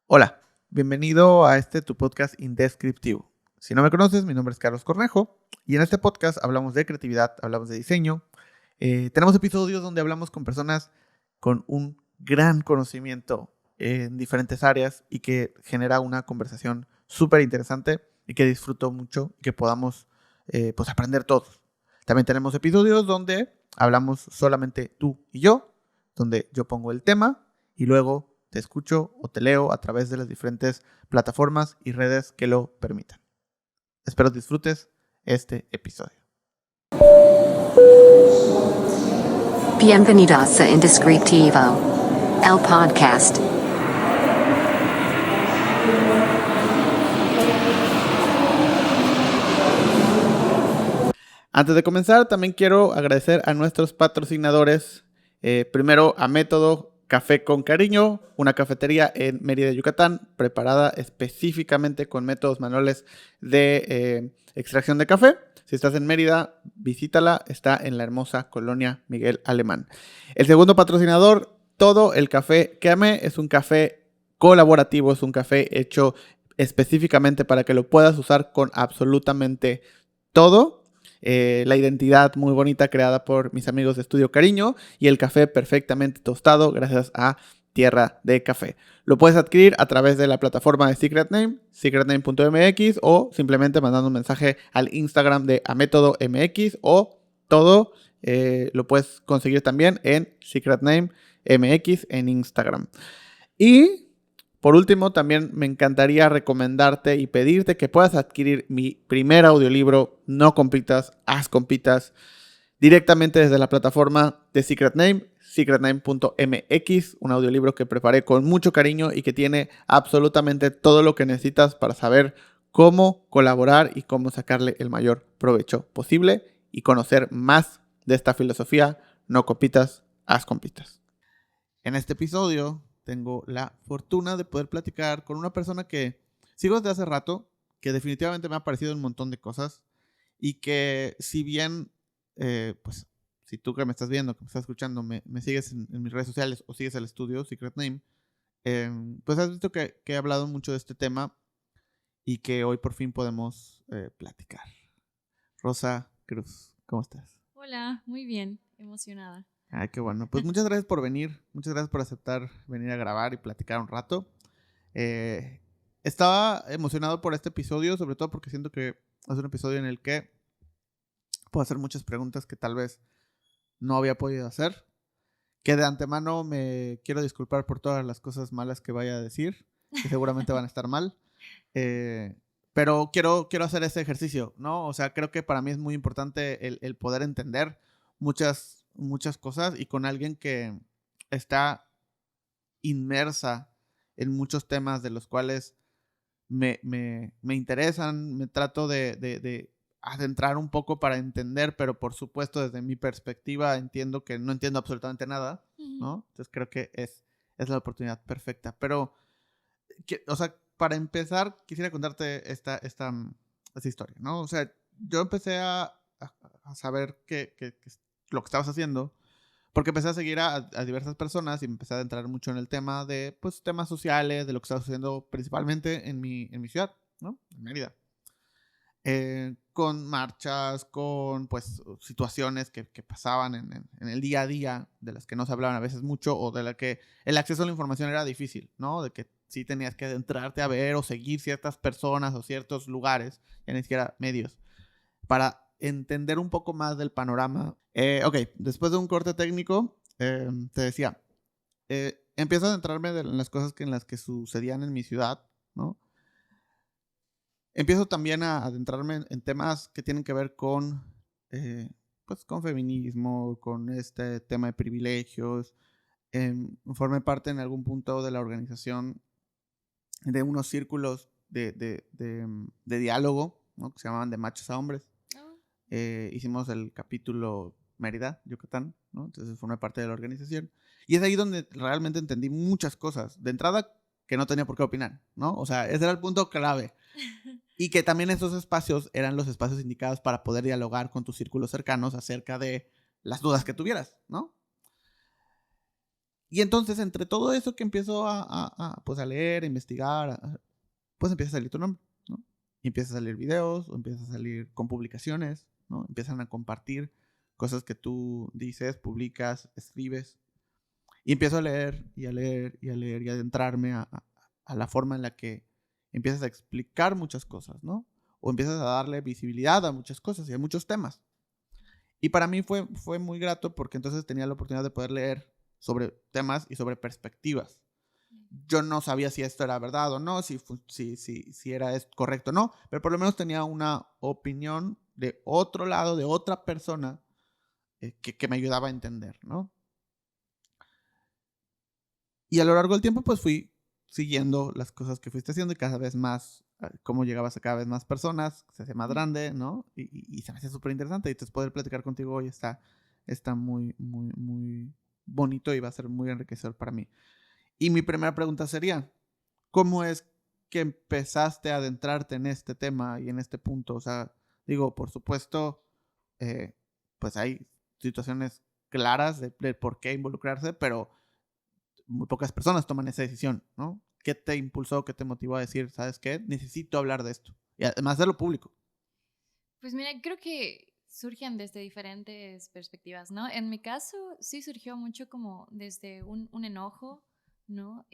Hola, bienvenido a tu podcast Indescriptivo. Si no me conoces, mi nombre es Carlos Cornejo y en este podcast hablamos de creatividad, hablamos de diseño. Tenemos episodios donde hablamos con personas con un gran conocimiento en diferentes áreas y que genera una conversación súper interesante y que disfruto mucho y que podamos aprender todos. También tenemos episodios donde hablamos solamente tú y yo, donde yo pongo el tema y luego te escucho o te leo a través de las diferentes plataformas y redes que lo permitan. Espero disfrutes este episodio. Bienvenidos a Indescriptivo, el podcast. Antes de comenzar, también quiero agradecer a nuestros patrocinadores. Primero a Método Café con Cariño, una cafetería en Mérida, Yucatán, preparada específicamente con métodos manuales de extracción de café. Si estás en Mérida, visítala, está en la hermosa colonia Miguel Alemán. El segundo patrocinador, Todo el Café que Amé, es un café colaborativo, es un café hecho específicamente para que lo puedas usar con absolutamente todo. La identidad muy bonita creada por mis amigos de Estudio Cariño y el café perfectamente tostado gracias a Tierra de Café. Lo puedes adquirir a través de la plataforma de Secret Name, secretname.mx, o simplemente mandando un mensaje al Instagram de amétodomx, o todo lo puedes conseguir también en Secret Name MX en Instagram. Y por último, también me encantaría recomendarte y pedirte que puedas adquirir mi primer audiolibro, No Compitas, Haz Compitas, directamente desde la plataforma de Secret Name, secretname.mx, un audiolibro que preparé con mucho cariño y que tiene absolutamente todo lo que necesitas para saber cómo colaborar y cómo sacarle el mayor provecho posible y conocer más de esta filosofía, No Compitas, Haz Compitas. En este episodio tengo la fortuna de poder platicar con una persona que sigo desde hace rato, que definitivamente me ha parecido un montón de cosas y que si bien, si tú que me estás viendo, que me estás escuchando, me sigues en mis redes sociales o sigues el estudio Secret Name, pues has visto que he hablado mucho de este tema y que hoy por fin podemos platicar. Rosa Cruz, ¿cómo estás? Hola, muy bien, emocionada. Ay, qué bueno. Pues muchas gracias por venir. Muchas gracias por aceptar venir a grabar y platicar un rato. Estaba emocionado por este episodio, sobre todo porque siento que es un episodio en el que puedo hacer muchas preguntas que tal vez no había podido hacer. Que de antemano me quiero disculpar por todas las cosas malas que vaya a decir, que seguramente van a estar mal. Pero quiero hacer ese ejercicio, ¿no? O sea, creo que para mí es muy importante el poder entender muchas cosas y con alguien que está inmersa en muchos temas de los cuales me interesan, me trato de adentrar un poco para entender, pero por supuesto desde mi perspectiva entiendo que no entiendo absolutamente nada, ¿no? Entonces creo que es la oportunidad perfecta. Pero, o sea, para empezar, quisiera contarte esta historia, ¿no? O sea, yo empecé a saber que lo que estabas haciendo porque empecé a seguir a diversas personas y me empecé a adentrar mucho en el tema de, pues, temas sociales, de lo que estaba sucediendo principalmente en mi ciudad, ¿no? En Mérida. Con marchas, con, pues, situaciones que pasaban en el día a día, de las que no se hablaban a veces mucho, o de la que el acceso a la información era difícil, ¿no? De que sí tenías que adentrarte a ver o seguir ciertas personas o ciertos lugares, ya ni siquiera medios, para entender un poco más del panorama. Ok, después de un corte técnico, te decía, empiezo a adentrarme en las cosas en las que sucedían en mi ciudad, ¿no? Empiezo también a adentrarme en temas que tienen que ver con, pues, con feminismo, con este tema de privilegios. Formé parte en algún punto de la organización de unos círculos de diálogo, ¿no? Que se llamaban De Machos a Hombres. Hicimos el capítulo Mérida, Yucatán, ¿no? Entonces formé parte de la organización. Y es ahí donde realmente entendí muchas cosas. De entrada, que no tenía por qué opinar, ¿no? O sea, ese era el punto clave. Y que también esos espacios eran los espacios indicados para poder dialogar con tus círculos cercanos acerca de las dudas que tuvieras, ¿no? Y entonces, entre todo eso que empiezo pues a leer, a investigar, pues empieza a salir tu nombre, ¿no? Y empiezan a salir videos, o empiezas a salir con publicaciones, ¿no? Empiezan a compartir cosas que tú dices, publicas, escribes. Y empiezo a leer, y a leer, y a leer, y a adentrarme a la forma en la que empiezas a explicar muchas cosas, ¿no? O empiezas a darle visibilidad a muchas cosas y a muchos temas. Y para mí fue muy grato porque entonces tenía la oportunidad de poder leer sobre temas y sobre perspectivas. Yo no sabía si esto era verdad o no, si era correcto o no, pero por lo menos tenía una opinión de otro lado, de otra persona, que me ayudaba a entender, ¿no? Y a lo largo del tiempo, pues fui siguiendo las cosas que fuiste haciendo y cada vez más, cómo llegabas a cada vez más personas, se hace más grande, ¿no? Y se me hace súper interesante. Y entonces poder platicar contigo hoy está muy, muy, muy bonito y va a ser muy enriquecedor para mí. Y mi primera pregunta sería, ¿cómo es que empezaste a adentrarte en este tema y en este punto? O sea, digo, por supuesto, pues hay situaciones claras de por qué involucrarse, pero muy pocas personas toman esa decisión, ¿no? ¿Qué te impulsó, qué te motivó a decir, sabes qué, necesito hablar de esto? Y además hacerlo público. Pues mira, creo que surgen desde diferentes perspectivas, ¿no? En mi caso, sí surgió mucho como desde un enojo, ¿no?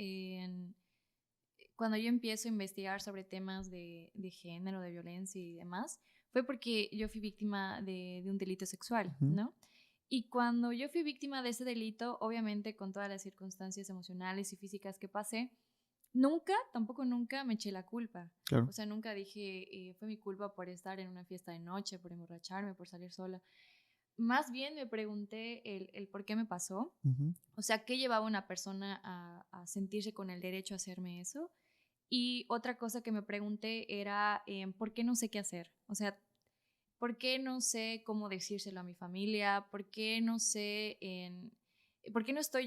Cuando yo empiezo a investigar sobre temas de género, de violencia y demás, fue porque yo fui víctima de un delito sexual, Ujú. ¿no? Y cuando yo fui víctima de ese delito, obviamente con todas las circunstancias emocionales y físicas que pasé, tampoco nunca me eché la culpa. Claro. O sea, nunca dije, fue mi culpa por estar en una fiesta de noche, por emborracharme, por salir sola. Más bien me pregunté el por qué me pasó. Ujú. O sea, ¿qué llevaba a una persona a sentirse con el derecho a hacerme eso? Y otra cosa que me pregunté era, ¿por qué no sé qué hacer? O sea, ¿por qué no sé cómo decírselo a mi familia? ¿Por qué no estoy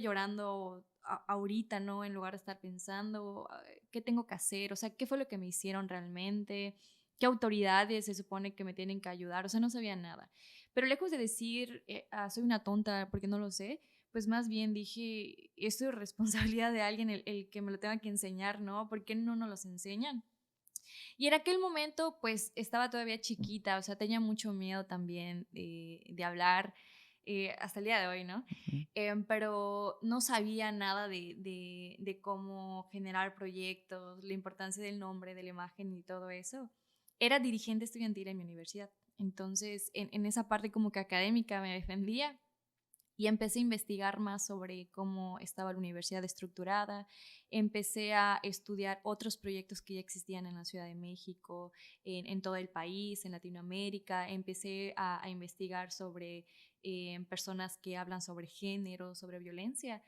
llorando ahorita, ¿no? En lugar de estar pensando, ¿qué tengo que hacer? O sea, ¿qué fue lo que me hicieron realmente? ¿Qué autoridades se supone que me tienen que ayudar? O sea, no sabía nada. Pero lejos de decir, soy una tonta porque no lo sé, pues más bien dije, esto es responsabilidad de alguien el que me lo tenga que enseñar, ¿no? ¿Por qué no nos los enseñan? Y en aquel momento, pues estaba todavía chiquita, o sea, tenía mucho miedo también de hablar, hasta el día de hoy, ¿no? Ujú. Pero no sabía nada de cómo generar proyectos, la importancia del nombre, de la imagen y todo eso. Era dirigente estudiantil en mi universidad. Entonces, en esa parte como que académica me defendía, y empecé a investigar más sobre cómo estaba la universidad estructurada, empecé a estudiar otros proyectos que ya existían en la Ciudad de México, en todo el país, en Latinoamérica, empecé a investigar sobre personas que hablan sobre género, sobre violencia,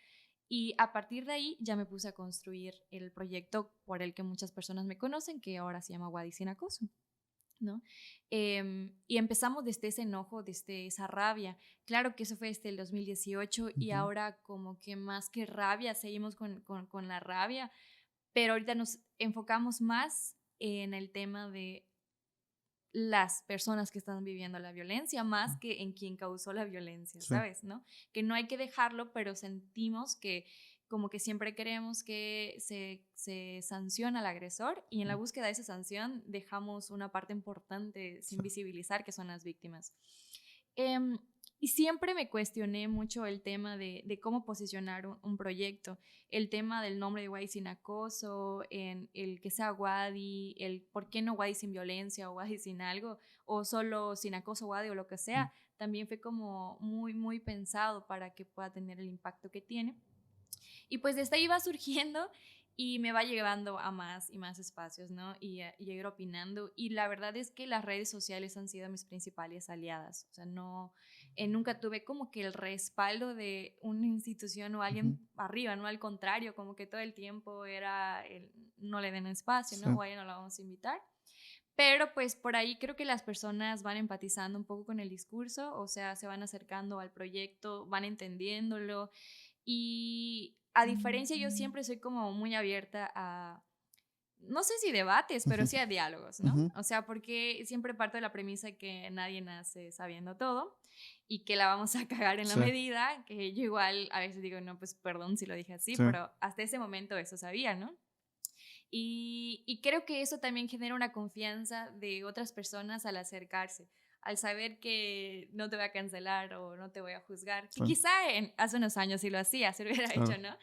y a partir de ahí ya me puse a construir el proyecto por el que muchas personas me conocen, que ahora se llama Wadi Sin Acoso, ¿no? Y empezamos desde ese enojo, desde esa rabia. Claro que eso fue desde el 2018 y Ujú. ahora como que más que rabia, seguimos con la rabia, pero ahorita nos enfocamos más en el tema de las personas que están viviendo la violencia más que en quien causó la violencia, Sí. ¿sabes? ¿No? Que no hay que dejarlo, pero sentimos que como que siempre queremos que se sancione al agresor y en la búsqueda de esa sanción dejamos una parte importante sin Sí. visibilizar que son las víctimas. Em, y siempre me cuestioné mucho el tema de cómo posicionar un proyecto, el tema del nombre de Wadi Sin Acoso, en el que sea Wadi, el por qué no Wadi Sin Violencia o Wadi Sin algo, o solo Sin Acoso Wadi o lo que sea, también fue como muy, muy pensado para que pueda tener el impacto que tiene. Y pues desde ahí va surgiendo y me va llevando a más y más espacios, ¿no? Y ir opinando. Y la verdad es que las redes sociales han sido mis principales aliadas. O sea, no, nunca tuve como que el respaldo de una institución o Ujú. alguien arriba, ¿no? Al contrario, como que todo el tiempo era el no le den espacio, Sí. ¿no? O a ella no la vamos a invitar. Pero pues por ahí creo que las personas van empatizando un poco con el discurso, o sea, se van acercando al proyecto, van entendiéndolo y a diferencia yo siempre soy como muy abierta a, no sé si debates, pero Ujú. sí a diálogos, ¿no? Ujú. O sea, porque siempre parto de la premisa que nadie nace sabiendo todo. y que la vamos a cagar en la Sí. medida, que yo igual a veces digo, no, pues perdón si lo dije así, Sí. pero hasta ese momento eso sabía, ¿no? Y creo que eso también genera una confianza de otras personas al acercarse, al saber que no te voy a cancelar o no te voy a juzgar, que Sí. quizá hace unos años sí lo hacía, se lo hubiera Claro. hecho, ¿no?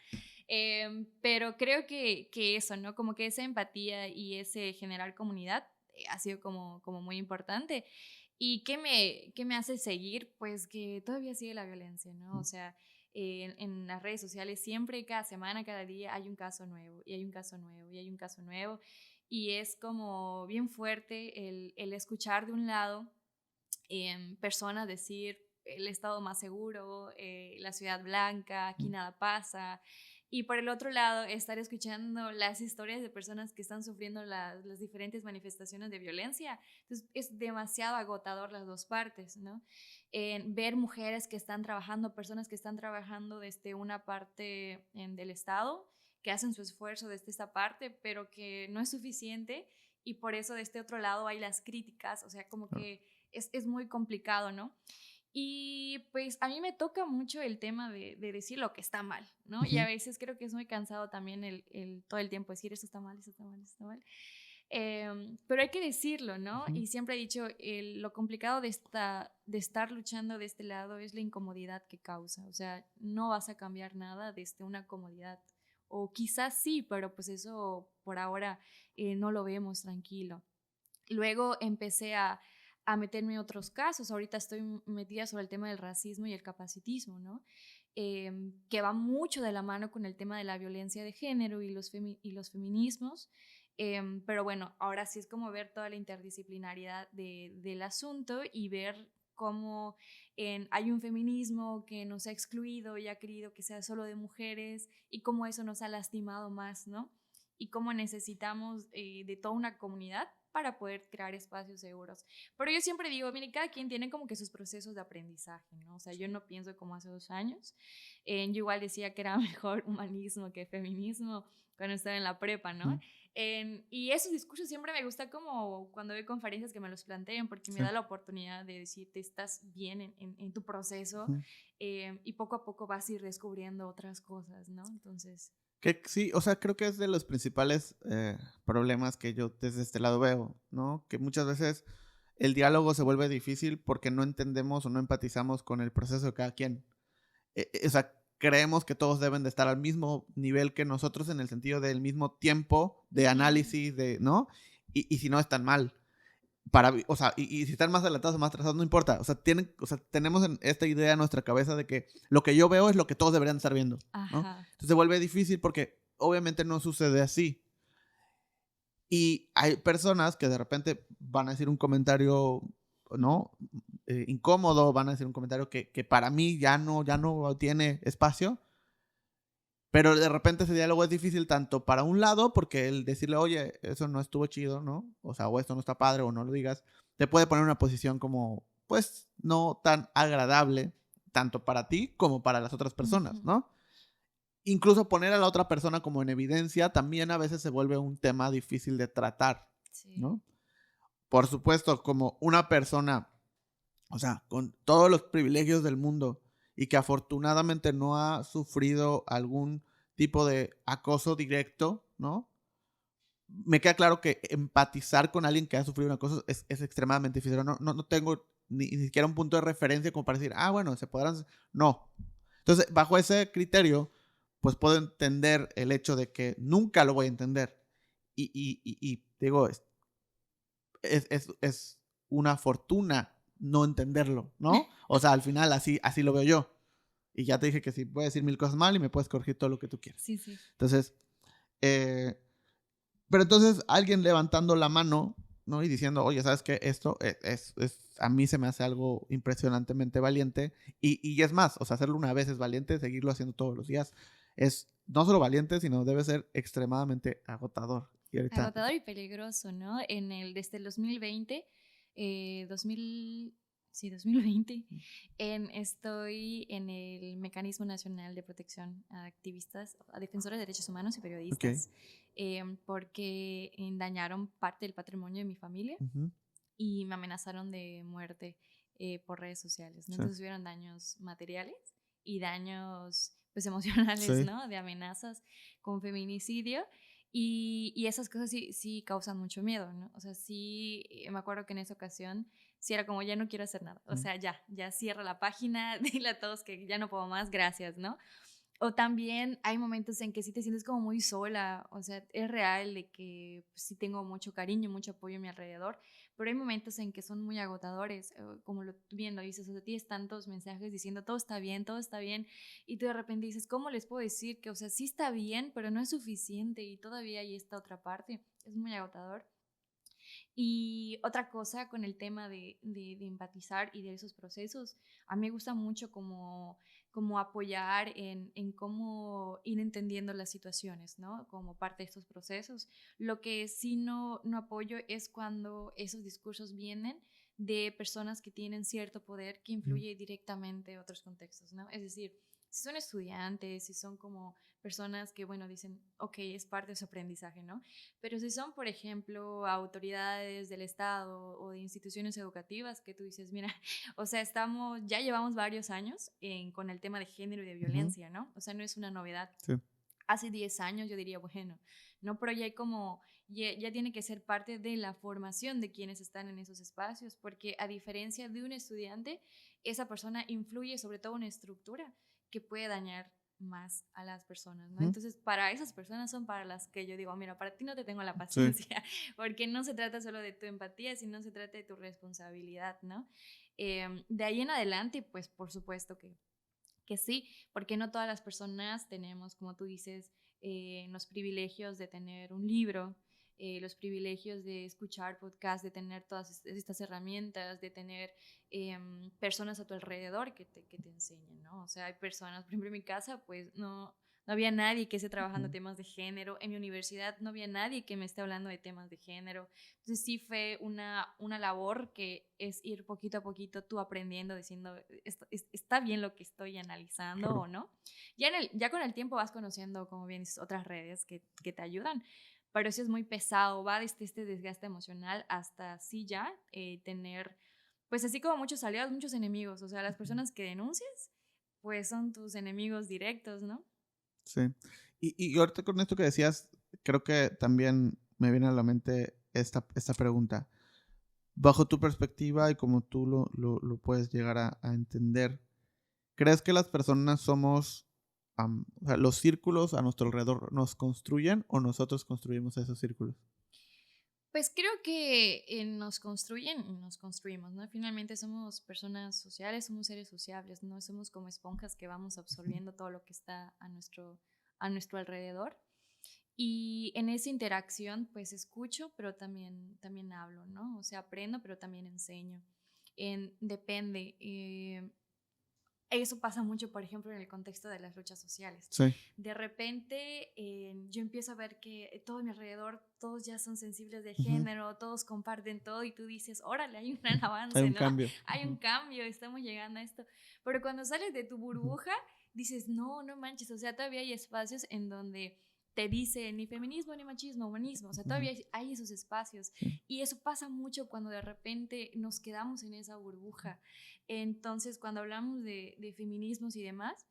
Pero creo que eso, ¿no? Como que esa empatía y ese generar comunidad ha sido como muy importante. ¿Y qué me hace seguir? Pues que todavía sigue la violencia, ¿no? O sea, en las redes sociales siempre, cada semana, cada día hay un caso nuevo y hay un caso nuevo y hay un caso nuevo. Y es como bien fuerte el escuchar de un lado personas decir el estado más seguro, la ciudad blanca, aquí nada pasa. Y por el otro lado, estar escuchando las historias de personas que están sufriendo las diferentes manifestaciones de violencia. Entonces, es demasiado agotador las dos partes, ¿no? Ver mujeres que están trabajando, personas que están trabajando desde una parte del Estado, que hacen su esfuerzo desde esta parte, pero que no es suficiente. Y por eso de este otro lado hay las críticas, o sea, como que es muy complicado, ¿no? Y pues a mí me toca mucho el tema de decir lo que está mal, ¿no? Y a veces creo que es muy cansado también todo el tiempo decir eso está mal, eso está mal, eso está mal. Pero hay que decirlo, ¿no? Y siempre he dicho, lo complicado de estar luchando de este lado es la incomodidad que causa. O sea, no vas a cambiar nada desde una comodidad. O quizás sí, pero pues eso por ahora no lo vemos tranquilo. Luego empecé a meterme en otros casos. Ahorita estoy metida sobre el tema del racismo y el capacitismo, ¿no? Que va mucho de la mano con el tema de la violencia de género y los feminismos. Pero bueno, ahora sí es como ver toda la interdisciplinariedad del asunto y ver cómo hay un feminismo que nos ha excluido y ha querido que sea solo de mujeres y cómo eso nos ha lastimado más, ¿no? Y cómo necesitamos de toda una comunidad para poder crear espacios seguros. Pero yo siempre digo, mire, cada quien tiene como que sus procesos de aprendizaje, ¿no? O sea, yo no pienso como hace 2 años. Yo igual decía que era mejor humanismo que feminismo cuando estaba en la prepa, ¿no? Y esos discursos siempre me gusta como cuando veo conferencias que me los planteen porque me Sí. da la oportunidad de decirte estás bien en tu proceso y poco a poco vas a ir descubriendo otras cosas, ¿no? Entonces... Que sí, o sea, creo que es de los principales problemas que yo desde este lado veo, ¿no? Que muchas veces el diálogo se vuelve difícil porque no entendemos o no empatizamos con el proceso de cada quien. O sea, creemos que todos deben de estar al mismo nivel que nosotros en el sentido del mismo tiempo de análisis, ¿no? Y si no, están mal. O sea, y si están más adelantados o más atrasados, no importa. O sea, tenemos esta idea en nuestra cabeza de que lo que yo veo es lo que todos deberían estar viendo, ¿no? Ajá. Entonces se vuelve difícil porque obviamente no sucede así. Y hay personas que de repente van a decir un comentario, ¿no? Incómodo, van a decir un comentario que para mí ya no tiene espacio. Pero de repente ese diálogo es difícil tanto para un lado, porque el decirle, oye, eso no estuvo chido, ¿no? O sea, o esto no está padre, o no lo digas, te puede poner en una posición como, pues, no tan agradable, tanto para ti como para las otras personas, ¿no? Incluso poner a la otra persona como en evidencia también a veces se vuelve un tema difícil de tratar, Sí. ¿no? Por supuesto, como una persona, o sea, con todos los privilegios del mundo y que afortunadamente no ha sufrido algún tipo de acoso directo, ¿no? Me queda claro que empatizar con alguien que ha sufrido un acoso es extremadamente difícil. No tengo ni siquiera un punto de referencia como para decir, bueno, se podrán... No. Entonces, bajo ese criterio, pues puedo entender el hecho de que nunca lo voy a entender. Y digo, es una fortuna no entenderlo, ¿no? O sea, al final así lo veo yo. Y ya te dije que sí, voy a decir 1000 cosas mal y me puedes corregir todo lo que tú quieras. Sí, sí. Entonces, pero entonces alguien levantando la mano, ¿no? Y diciendo, oye, ¿sabes qué? Esto a mí se me hace algo impresionantemente valiente. Y es más, o sea, hacerlo una vez es valiente, seguirlo haciendo todos los días es no solo valiente, sino debe ser extremadamente agotador. Y ahorita, Agotador y peligroso, ¿no? Desde el 2020, 2000, sí, 2020, estoy en el Mecanismo Nacional de Protección a Activistas, a Defensores de Derechos Humanos y ok. Periodistas, porque dañaron parte del patrimonio de mi familia Ujú. y me amenazaron de muerte por redes sociales, ¿no? Sí. Entonces hubieron daños materiales y daños pues emocionales, Sí. ¿no? De amenazas con feminicidio. Y esas cosas sí causan mucho miedo, ¿no? O sea, sí, me acuerdo que en esa ocasión sí era como, ya no quiero hacer nada. O sea, ya cierra la página, dile a todos que ya no puedo más, gracias, ¿no? O también hay momentos en que sí te sientes como muy sola, o sea, es real de que pues, sí tengo mucho cariño, mucho apoyo a mi alrededor, pero hay momentos en que son muy agotadores, como bien lo dices, o sea, tienes tantos mensajes diciendo todo está bien, y tú de repente dices, ¿cómo les puedo decir que, o sea, sí está bien, pero no es suficiente y todavía hay esta otra parte? Es muy agotador. Y otra cosa con el tema de empatizar y de esos procesos, a mí me gusta mucho como apoyar en cómo ir entendiendo las situaciones, ¿no? Como parte de estos procesos. Lo que sí no apoyo es cuando esos discursos vienen de personas que tienen cierto poder que influye directamente en otros contextos, ¿no? Es decir, si son estudiantes, si son como personas que, bueno, dicen, ok, es parte de su aprendizaje, ¿no? Pero si son, por ejemplo, autoridades del Estado o de instituciones educativas que tú dices, mira, o sea, ya llevamos varios años con el tema de género y de violencia, ¿no? O sea, no es una novedad. Sí. Hace 10 años yo diría, bueno, ¿no? Pero ya hay como, ya tiene que ser parte de la formación de quienes están en esos espacios, porque a diferencia de un estudiante, esa persona influye sobre todo una estructura que puede dañar más a las personas, ¿no? Entonces, para esas personas son para las que yo digo, mira, para ti no te tengo la paciencia, porque no se trata solo de tu empatía, sino se trata de tu responsabilidad, ¿no? De ahí en adelante, pues, por supuesto que sí, porque no todas las personas tenemos, como tú dices, los privilegios de tener un libro, los privilegios de escuchar podcasts, de tener todas estas herramientas, de tener personas a tu alrededor que te enseñen, ¿no? O sea, hay personas, por ejemplo, en mi casa, pues no había nadie que esté trabajando temas de género. En mi universidad no había nadie que me esté hablando de temas de género. Entonces sí fue una labor que es ir poquito a poquito tú aprendiendo, diciendo, ¿está bien lo que estoy analizando Claro. o no? Ya con el tiempo vas conociendo, como bien dices, otras redes que te ayudan. Pero sí es muy pesado, va desde este desgaste emocional hasta sí ya tener, pues así como muchos aliados, muchos enemigos. O sea, las personas que denuncias, pues son tus enemigos directos, ¿no? Sí. Y ahorita con esto que decías, creo que también me viene a la mente esta pregunta. Bajo tu perspectiva y como tú lo puedes llegar a entender, ¿crees que las personas somos, o sea, los círculos a nuestro alrededor nos construyen o nosotros construimos esos círculos? Pues creo que nos construyen y nos construimos, ¿no? Finalmente somos personas sociales, somos seres sociables, no somos como esponjas que vamos absorbiendo todo lo que está a nuestro alrededor. Y en esa interacción, pues escucho, pero también hablo, ¿no? O sea, aprendo, pero también enseño. Depende. Eso pasa mucho, por ejemplo, en el contexto de las luchas sociales. Sí. De repente, yo empiezo a ver que todo a mi alrededor, todos ya son sensibles de Ujú. género, todos comparten todo y tú dices, órale, hay un gran Hay avance, un ¿no? cambio. Hay un cambio, estamos llegando a esto. Pero cuando sales de tu burbuja, dices, no manches, o sea, todavía hay espacios en donde te dicen ni feminismo, ni machismo, humanismo, o sea, todavía hay esos espacios. Sí. Y eso pasa mucho cuando de repente nos quedamos en esa burbuja. Entonces, cuando hablamos de feminismos y demás,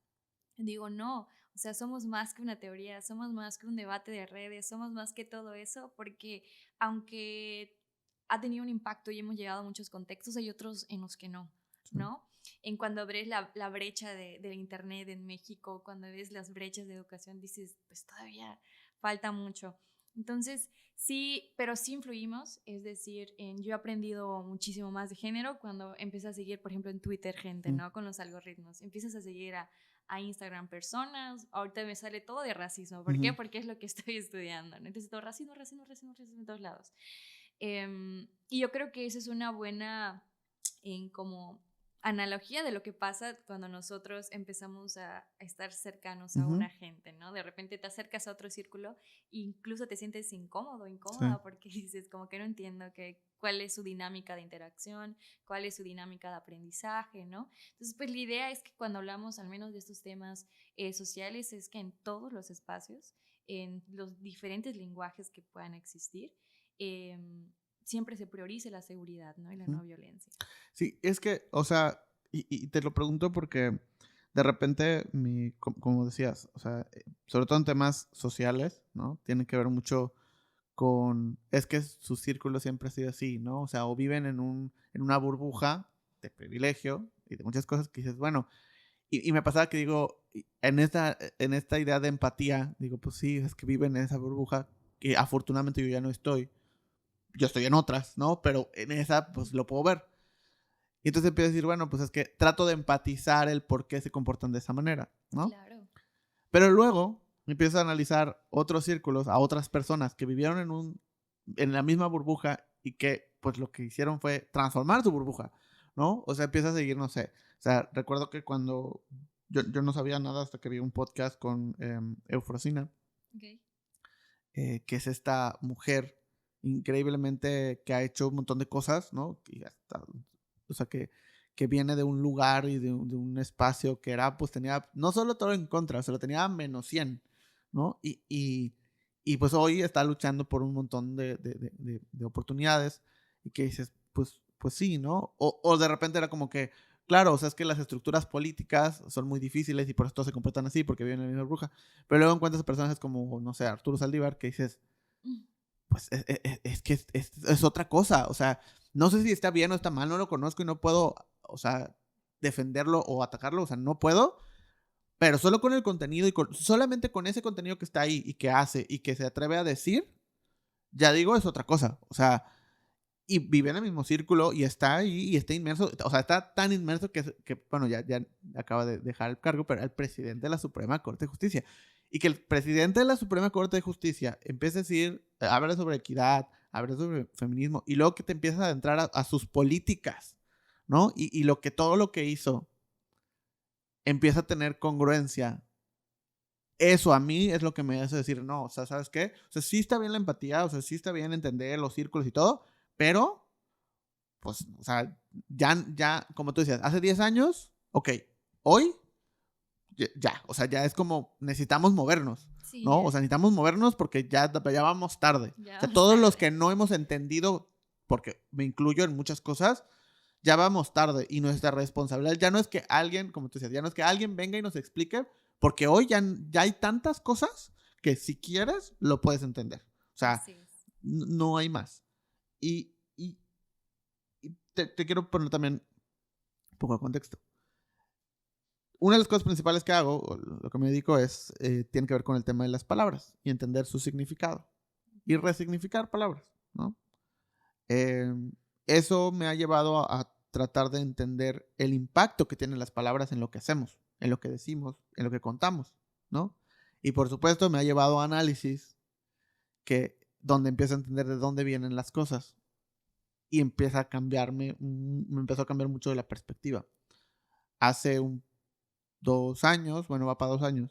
digo, no, o sea, somos más que una teoría, somos más que un debate de redes, somos más que todo eso, porque aunque ha tenido un impacto y hemos llegado a muchos contextos, hay otros en los que no, Sí. ¿no? En cuando ves la brecha del Internet en México, cuando ves las brechas de educación, dices, pues todavía falta mucho. Entonces, sí, pero sí influimos, es decir, yo he aprendido muchísimo más de género cuando empecé a seguir, por ejemplo, en Twitter gente, ¿no? Con los algoritmos. Empiezas a seguir a Instagram personas, ahorita me sale todo de racismo. ¿Por qué? Porque es lo que estoy estudiando, ¿no? Entonces, todo racismo en todos lados. Y yo creo que esa es una buena como analogía de lo que pasa cuando nosotros empezamos a estar cercanos a una gente, ¿no? De repente te acercas a otro círculo e incluso te sientes incómodo, incómoda, Sí. porque dices como que no entiendo cuál es su dinámica de interacción, cuál es su dinámica de aprendizaje, ¿no? Entonces, pues la idea es que cuando hablamos al menos de estos temas sociales es que en todos los espacios, en los diferentes lenguajes que puedan existir, siempre se priorice la seguridad, ¿no? Y la no violencia. Sí, es que, o sea, y te lo pregunto porque de repente, como decías, o sea, sobre todo en temas sociales, ¿no? Tiene que ver mucho es que su círculo siempre ha sido así, ¿no? O sea, o viven en una burbuja de privilegio y de muchas cosas que dices, bueno, y me pasaba que digo, en esta idea de empatía, digo, pues sí, es que viven en esa burbuja, que afortunadamente yo ya no estoy, yo estoy en otras, ¿no? Pero en esa, pues lo puedo ver. Y entonces empiezo a decir, bueno, pues es que trato de empatizar el por qué se comportan de esa manera, ¿no? Claro. Pero luego empiezo a analizar otros círculos, a otras personas que vivieron en la misma burbuja y que pues lo que hicieron fue transformar su burbuja, ¿no? O sea, empieza a seguir, no sé. O sea, recuerdo que cuando yo no sabía nada hasta que vi un podcast con Eufrosina, Okay. Que es esta mujer increíblemente que ha hecho un montón de cosas, ¿no? Y hasta, o sea, que viene de un lugar y de un espacio que era, pues tenía no solo todo en contra, se lo tenía menos 100, ¿no? Y pues hoy está luchando por un montón de oportunidades y que dices, pues sí, ¿no? O de repente era como que, claro, o sea, es que las estructuras políticas son muy difíciles y por eso todos se comportan así, porque viven en la misma burbuja. Pero luego encuentras personajes como, no sé, Arturo Saldívar, que dices, pues es que es otra cosa. O sea, no sé si está bien o está mal, no lo conozco y no puedo, o sea, defenderlo o atacarlo, o sea, no puedo. Pero solo con el contenido y solamente con ese contenido que está ahí y que hace y que se atreve a decir, ya digo, es otra cosa. O sea, y vive en el mismo círculo y está ahí y está inmerso, o sea, está tan inmerso que bueno, ya acaba de dejar el cargo, pero era el presidente de la Suprema Corte de Justicia. Y que el presidente de la Suprema Corte de Justicia empiece a decir, habla sobre equidad, habla sobre feminismo, y luego que te empiezas a adentrar a sus políticas, ¿no? Y todo lo que hizo empieza a tener congruencia. Eso a mí es lo que me hace decir, no, o sea, ¿sabes qué? O sea, sí está bien la empatía, o sea, sí está bien entender los círculos y todo, pero pues, o sea, ya, como tú decías, hace 10 años, ok, hoy, ya, o sea, ya es como, necesitamos movernos, Sí, ¿no? O sea, necesitamos movernos porque ya vamos tarde. ya O sea, vamos todos los tarde. que no hemos entendido, porque me incluyo en muchas cosas, ya vamos tarde y nuestra responsabilidad ya no es que alguien, como tú decías, ya no es que alguien venga y nos explique, porque hoy ya hay tantas cosas que si quieres lo puedes entender. O sea, Así es. no hay más. Y te quiero poner también un poco de contexto. Una de las cosas principales que hago, o lo que me dedico, tiene que ver con el tema de las palabras y entender su significado y resignificar palabras, ¿no? Eh, Eso me ha llevado a tratar de entender el impacto que tienen las palabras en lo que hacemos, en lo que decimos, en lo que contamos, ¿no? Y por supuesto me ha llevado a análisis donde empiezo a entender de dónde vienen las cosas y me empezó a cambiar mucho de la perspectiva. Hace 2 años, bueno, va para 2 años,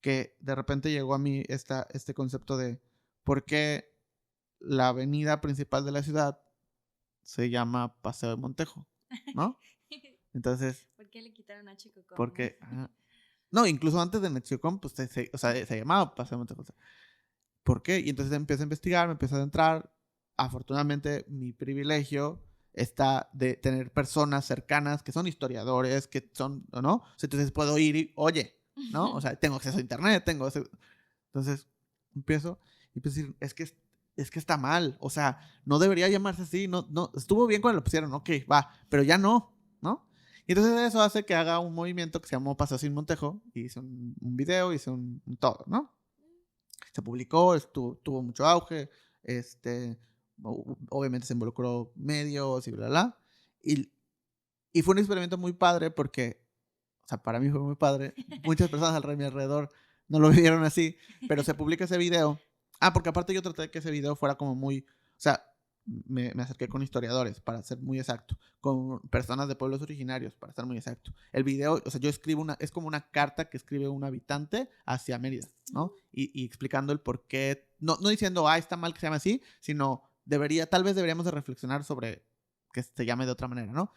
que de repente llegó a mí este concepto de por qué la avenida principal de la ciudad se llama Paseo de Montejo, ¿no? Entonces, ¿Por qué le quitaron a Chico Como? porque... No, incluso antes de Nexicom, pues o sea, se llamaba Paseo de Montejo. ¿Por qué? Y entonces empiezo a investigar, me empiezo a adentrar. Afortunadamente, mi privilegio está de tener personas cercanas que son historiadores, que son, ¿no? O sea, entonces puedo ir y, oye, ¿no? O sea, tengo acceso a internet, Entonces, empiezo a decir, es que está mal, o sea, no debería llamarse así, no, estuvo bien cuando lo pusieron, ok, va, pero ya no, ¿no? Y entonces eso hace que haga un movimiento que se llamó Paseo Sin Montejo, y hice un video, hice un todo, ¿no? Se publicó, tuvo mucho auge, obviamente se involucró medios y bla, bla, y, y fue un experimento muy padre porque, o sea, para mí fue muy padre, muchas personas a mi alrededor no lo vieron así, pero se publica ese video. Porque aparte yo traté de que ese video fuera como muy, o sea, me acerqué con historiadores, para ser muy exacto, con personas de pueblos originarios, para ser muy exacto. El video, o sea, yo escribo es como una carta que escribe un habitante hacia Mérida, ¿no? Y explicando el por qué, no diciendo, está mal que se llame así, sino tal vez deberíamos de reflexionar sobre que se llame de otra manera, ¿no?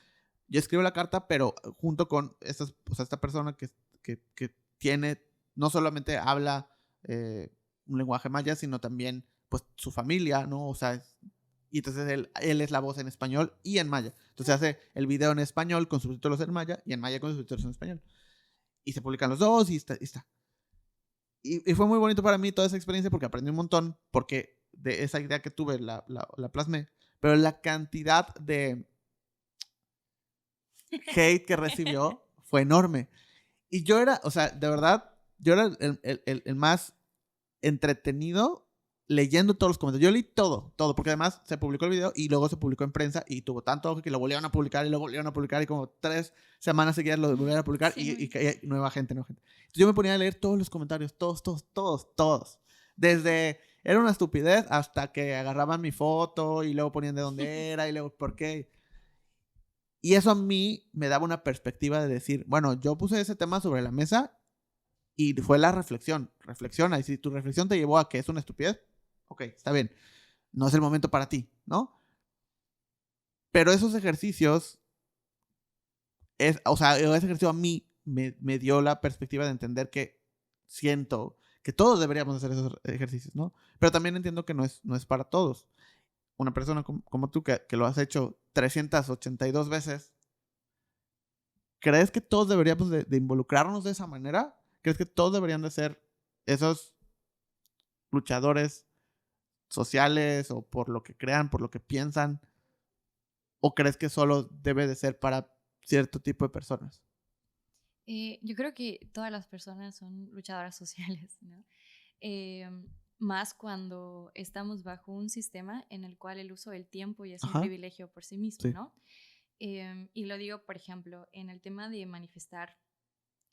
Yo escribo la carta, pero junto con esta persona que tiene, no solamente habla un lenguaje maya, sino también, pues, su familia, ¿no? O sea, Y entonces él es la voz en español y en maya. Entonces hace el video en español con subtítulos en maya y en maya con subtítulos en español. Y se publican los dos y está. Y fue muy bonito para mí toda esa experiencia porque aprendí un montón, porque de esa idea que tuve la plasmé. Pero la cantidad de hate que recibió fue enorme. Y yo era, o sea, de verdad, yo era el más entretenido leyendo todos los comentarios. Yo leí todo, porque además se publicó el video y luego se publicó en prensa y tuvo tanto ojo que lo volvieron a publicar y lo volvieron a publicar y como 3 semanas seguidas lo volvieron a publicar y caía nueva gente. Entonces yo me ponía a leer todos los comentarios, todos. Desde, era una estupidez hasta que agarraban mi foto y luego ponían de dónde era y luego por qué. Y eso a mí me daba una perspectiva de decir, bueno, yo puse ese tema sobre la mesa y fue la reflexión. Reflexiona. Y si tu reflexión te llevó a que es una estupidez, ok, está bien. No es el momento para ti, ¿no? Pero esos ejercicios, o sea, ese ejercicio a mí me dio la perspectiva de entender que siento que todos deberíamos hacer esos ejercicios, ¿no? Pero también entiendo que no es para todos. Una persona como tú que lo has hecho 382 veces, ¿crees que todos deberíamos de involucrarnos de esa manera? ¿Crees que todos deberían de ser esos luchadores sociales o por lo que crean, por lo que piensan? ¿O crees que solo debe de ser para cierto tipo de personas? Yo creo que todas las personas son luchadoras sociales, ¿no? Más cuando estamos bajo un sistema en el cual el uso del tiempo ya es un privilegio por sí mismo, Sí. ¿no? Y lo digo, por ejemplo, en el tema de manifestar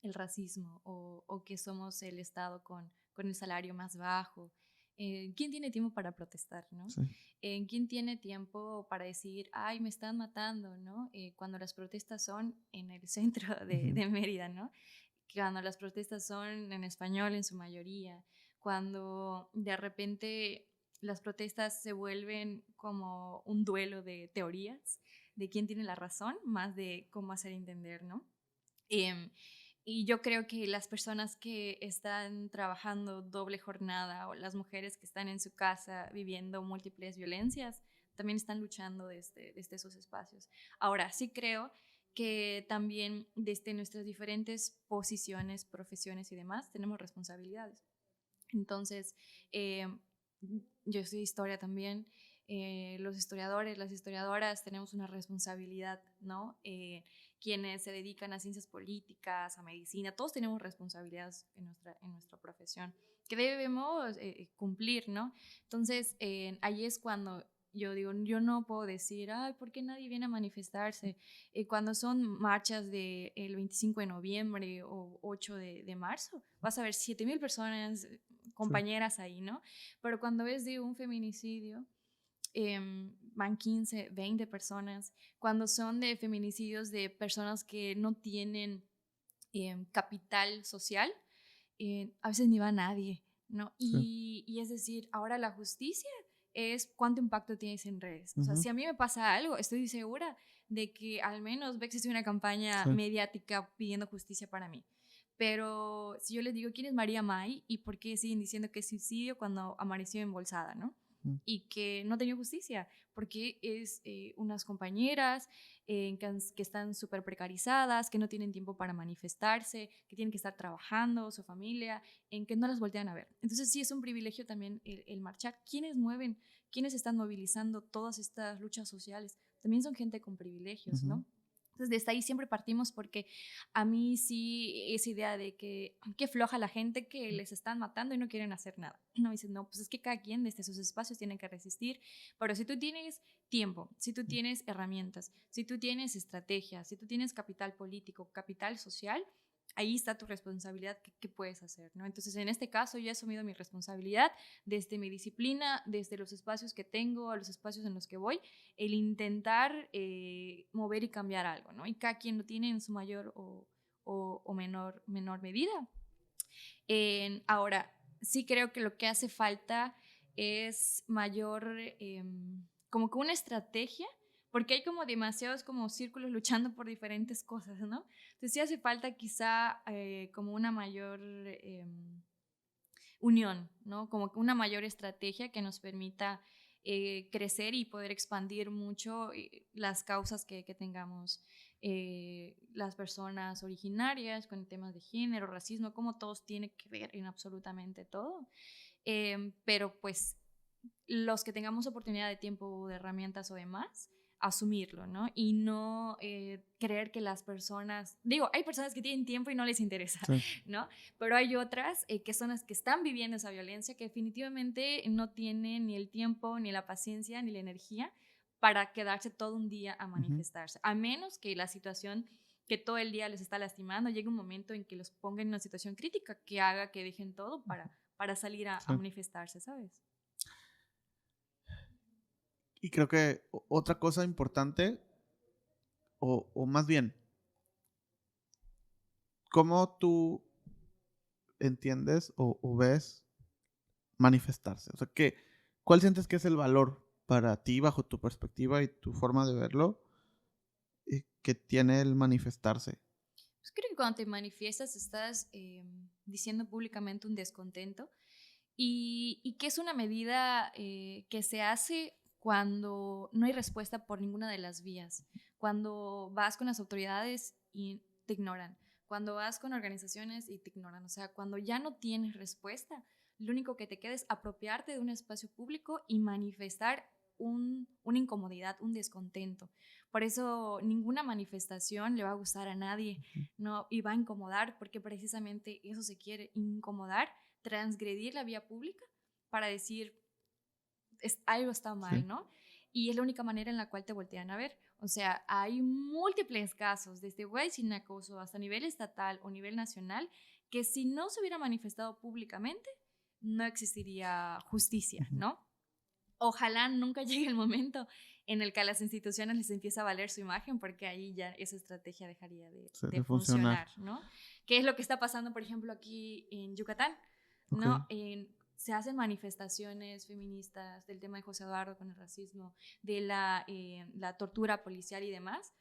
el racismo o que somos el Estado con el salario más bajo. ¿Quién tiene tiempo para protestar, no? Sí. ¿Quién tiene tiempo para decir, ay, me están matando, no? Cuando las protestas son en el centro de Mérida, ¿no? Cuando las protestas son en español en su mayoría, cuando de repente las protestas se vuelven como un duelo de teorías, de quién tiene la razón, más de cómo hacer entender, ¿no? Y yo creo que las personas que están trabajando doble jornada o las mujeres que están en su casa viviendo múltiples violencias también están luchando desde esos espacios. Ahora, sí creo que también desde nuestras diferentes posiciones, profesiones y demás tenemos responsabilidades. Entonces, yo estudio historia también. Los historiadores, las historiadoras tenemos una responsabilidad, ¿no? Quienes se dedican a ciencias políticas, a medicina, todos tenemos responsabilidades en nuestra profesión que debemos cumplir, ¿no? Entonces, ahí es cuando yo digo, yo no puedo decir, ay, ¿por qué nadie viene a manifestarse? Cuando son marchas del 25 de noviembre o 8 de marzo, vas a ver 7,000 personas, compañeras ahí, ¿no? Pero cuando es de un feminicidio, van 15, 20 personas. Cuando son de feminicidios de personas que no tienen capital social, a veces ni va nadie, ¿no? Sí. Y es decir, ahora la justicia es cuánto impacto tienes en redes. O sea, si a mí me pasa algo, estoy segura de que al menos va a existir una campaña mediática pidiendo justicia para mí. Pero si yo les digo quién es María May y por qué siguen diciendo que es suicidio cuando amaneció embolsada, ¿no? Y que no ha tenido justicia, porque es unas compañeras que están súper precarizadas, que no tienen tiempo para manifestarse, que tienen que estar trabajando, su familia, en que no las voltean a ver. Entonces sí es un privilegio también el marchar. ¿Quiénes mueven? ¿Quiénes están movilizando todas estas luchas sociales? También son gente con privilegios, ¿no? Entonces, desde ahí siempre partimos porque a mí sí esa idea de que qué floja la gente que les están matando y no quieren hacer nada. No, dices, no, pues es que cada quien desde sus espacios tiene que resistir, pero si tú tienes tiempo, si tú tienes herramientas, si tú tienes estrategias, si tú tienes capital político, capital social, ahí está tu responsabilidad, ¿qué puedes hacer? ¿No? Entonces, en este caso, yo he asumido mi responsabilidad desde mi disciplina, desde los espacios que tengo, a los espacios en los que voy, el intentar mover y cambiar algo, ¿no? Y cada quien lo tiene en su mayor o menor medida. Ahora, sí creo que lo que hace falta es mayor, como que una estrategia, porque hay como demasiados como círculos luchando por diferentes cosas, ¿no? Entonces sí hace falta quizá como una mayor unión, ¿no? Como que una mayor estrategia que nos permita crecer y poder expandir mucho las causas que tengamos las personas originarias con temas de género, racismo, como todos tienen que ver en absolutamente todo. Pero pues los que tengamos oportunidad de tiempo, de herramientas o demás, asumirlo, ¿no? Y no creer que las personas, digo, hay personas que tienen tiempo y no les interesa, Sí. ¿no? Pero hay otras que son las que están viviendo esa violencia que definitivamente no tienen ni el tiempo, ni la paciencia, ni la energía para quedarse todo un día a manifestarse, a menos que la situación que todo el día les está lastimando llegue un momento en que los ponga en una situación crítica que haga que dejen todo para salir a manifestarse, ¿sabes? Y creo que otra cosa importante, o más bien, ¿cómo tú entiendes o ves manifestarse? O sea, ¿cuál sientes que es el valor para ti, bajo tu perspectiva y tu forma de verlo, que tiene el manifestarse? Pues creo que cuando te manifiestas estás diciendo públicamente un descontento y que es una medida que se hace cuando no hay respuesta por ninguna de las vías, cuando vas con las autoridades y te ignoran, cuando vas con organizaciones y te ignoran, o sea, cuando ya no tienes respuesta, lo único que te queda es apropiarte de un espacio público y manifestar una incomodidad, un descontento. Por eso ninguna manifestación le va a gustar a nadie, ¿no? Y va a incomodar, porque precisamente eso se quiere, incomodar, transgredir la vía pública para decir algo está mal, ¿no? Y es la única manera en la cual te voltean a ver. O sea, hay múltiples casos, desde güey sin acoso hasta nivel estatal o nivel nacional, que si no se hubiera manifestado públicamente, no existiría justicia, ¿no? Ojalá nunca llegue el momento en el que a las instituciones les empieza a valer su imagen, porque ahí ya esa estrategia dejaría de funcionar, ¿no? ¿Qué es lo que está pasando, por ejemplo, aquí en Yucatán? ¿No? Se hacen manifestaciones feministas del tema de José Eduardo con el racismo, de la tortura policial y demás,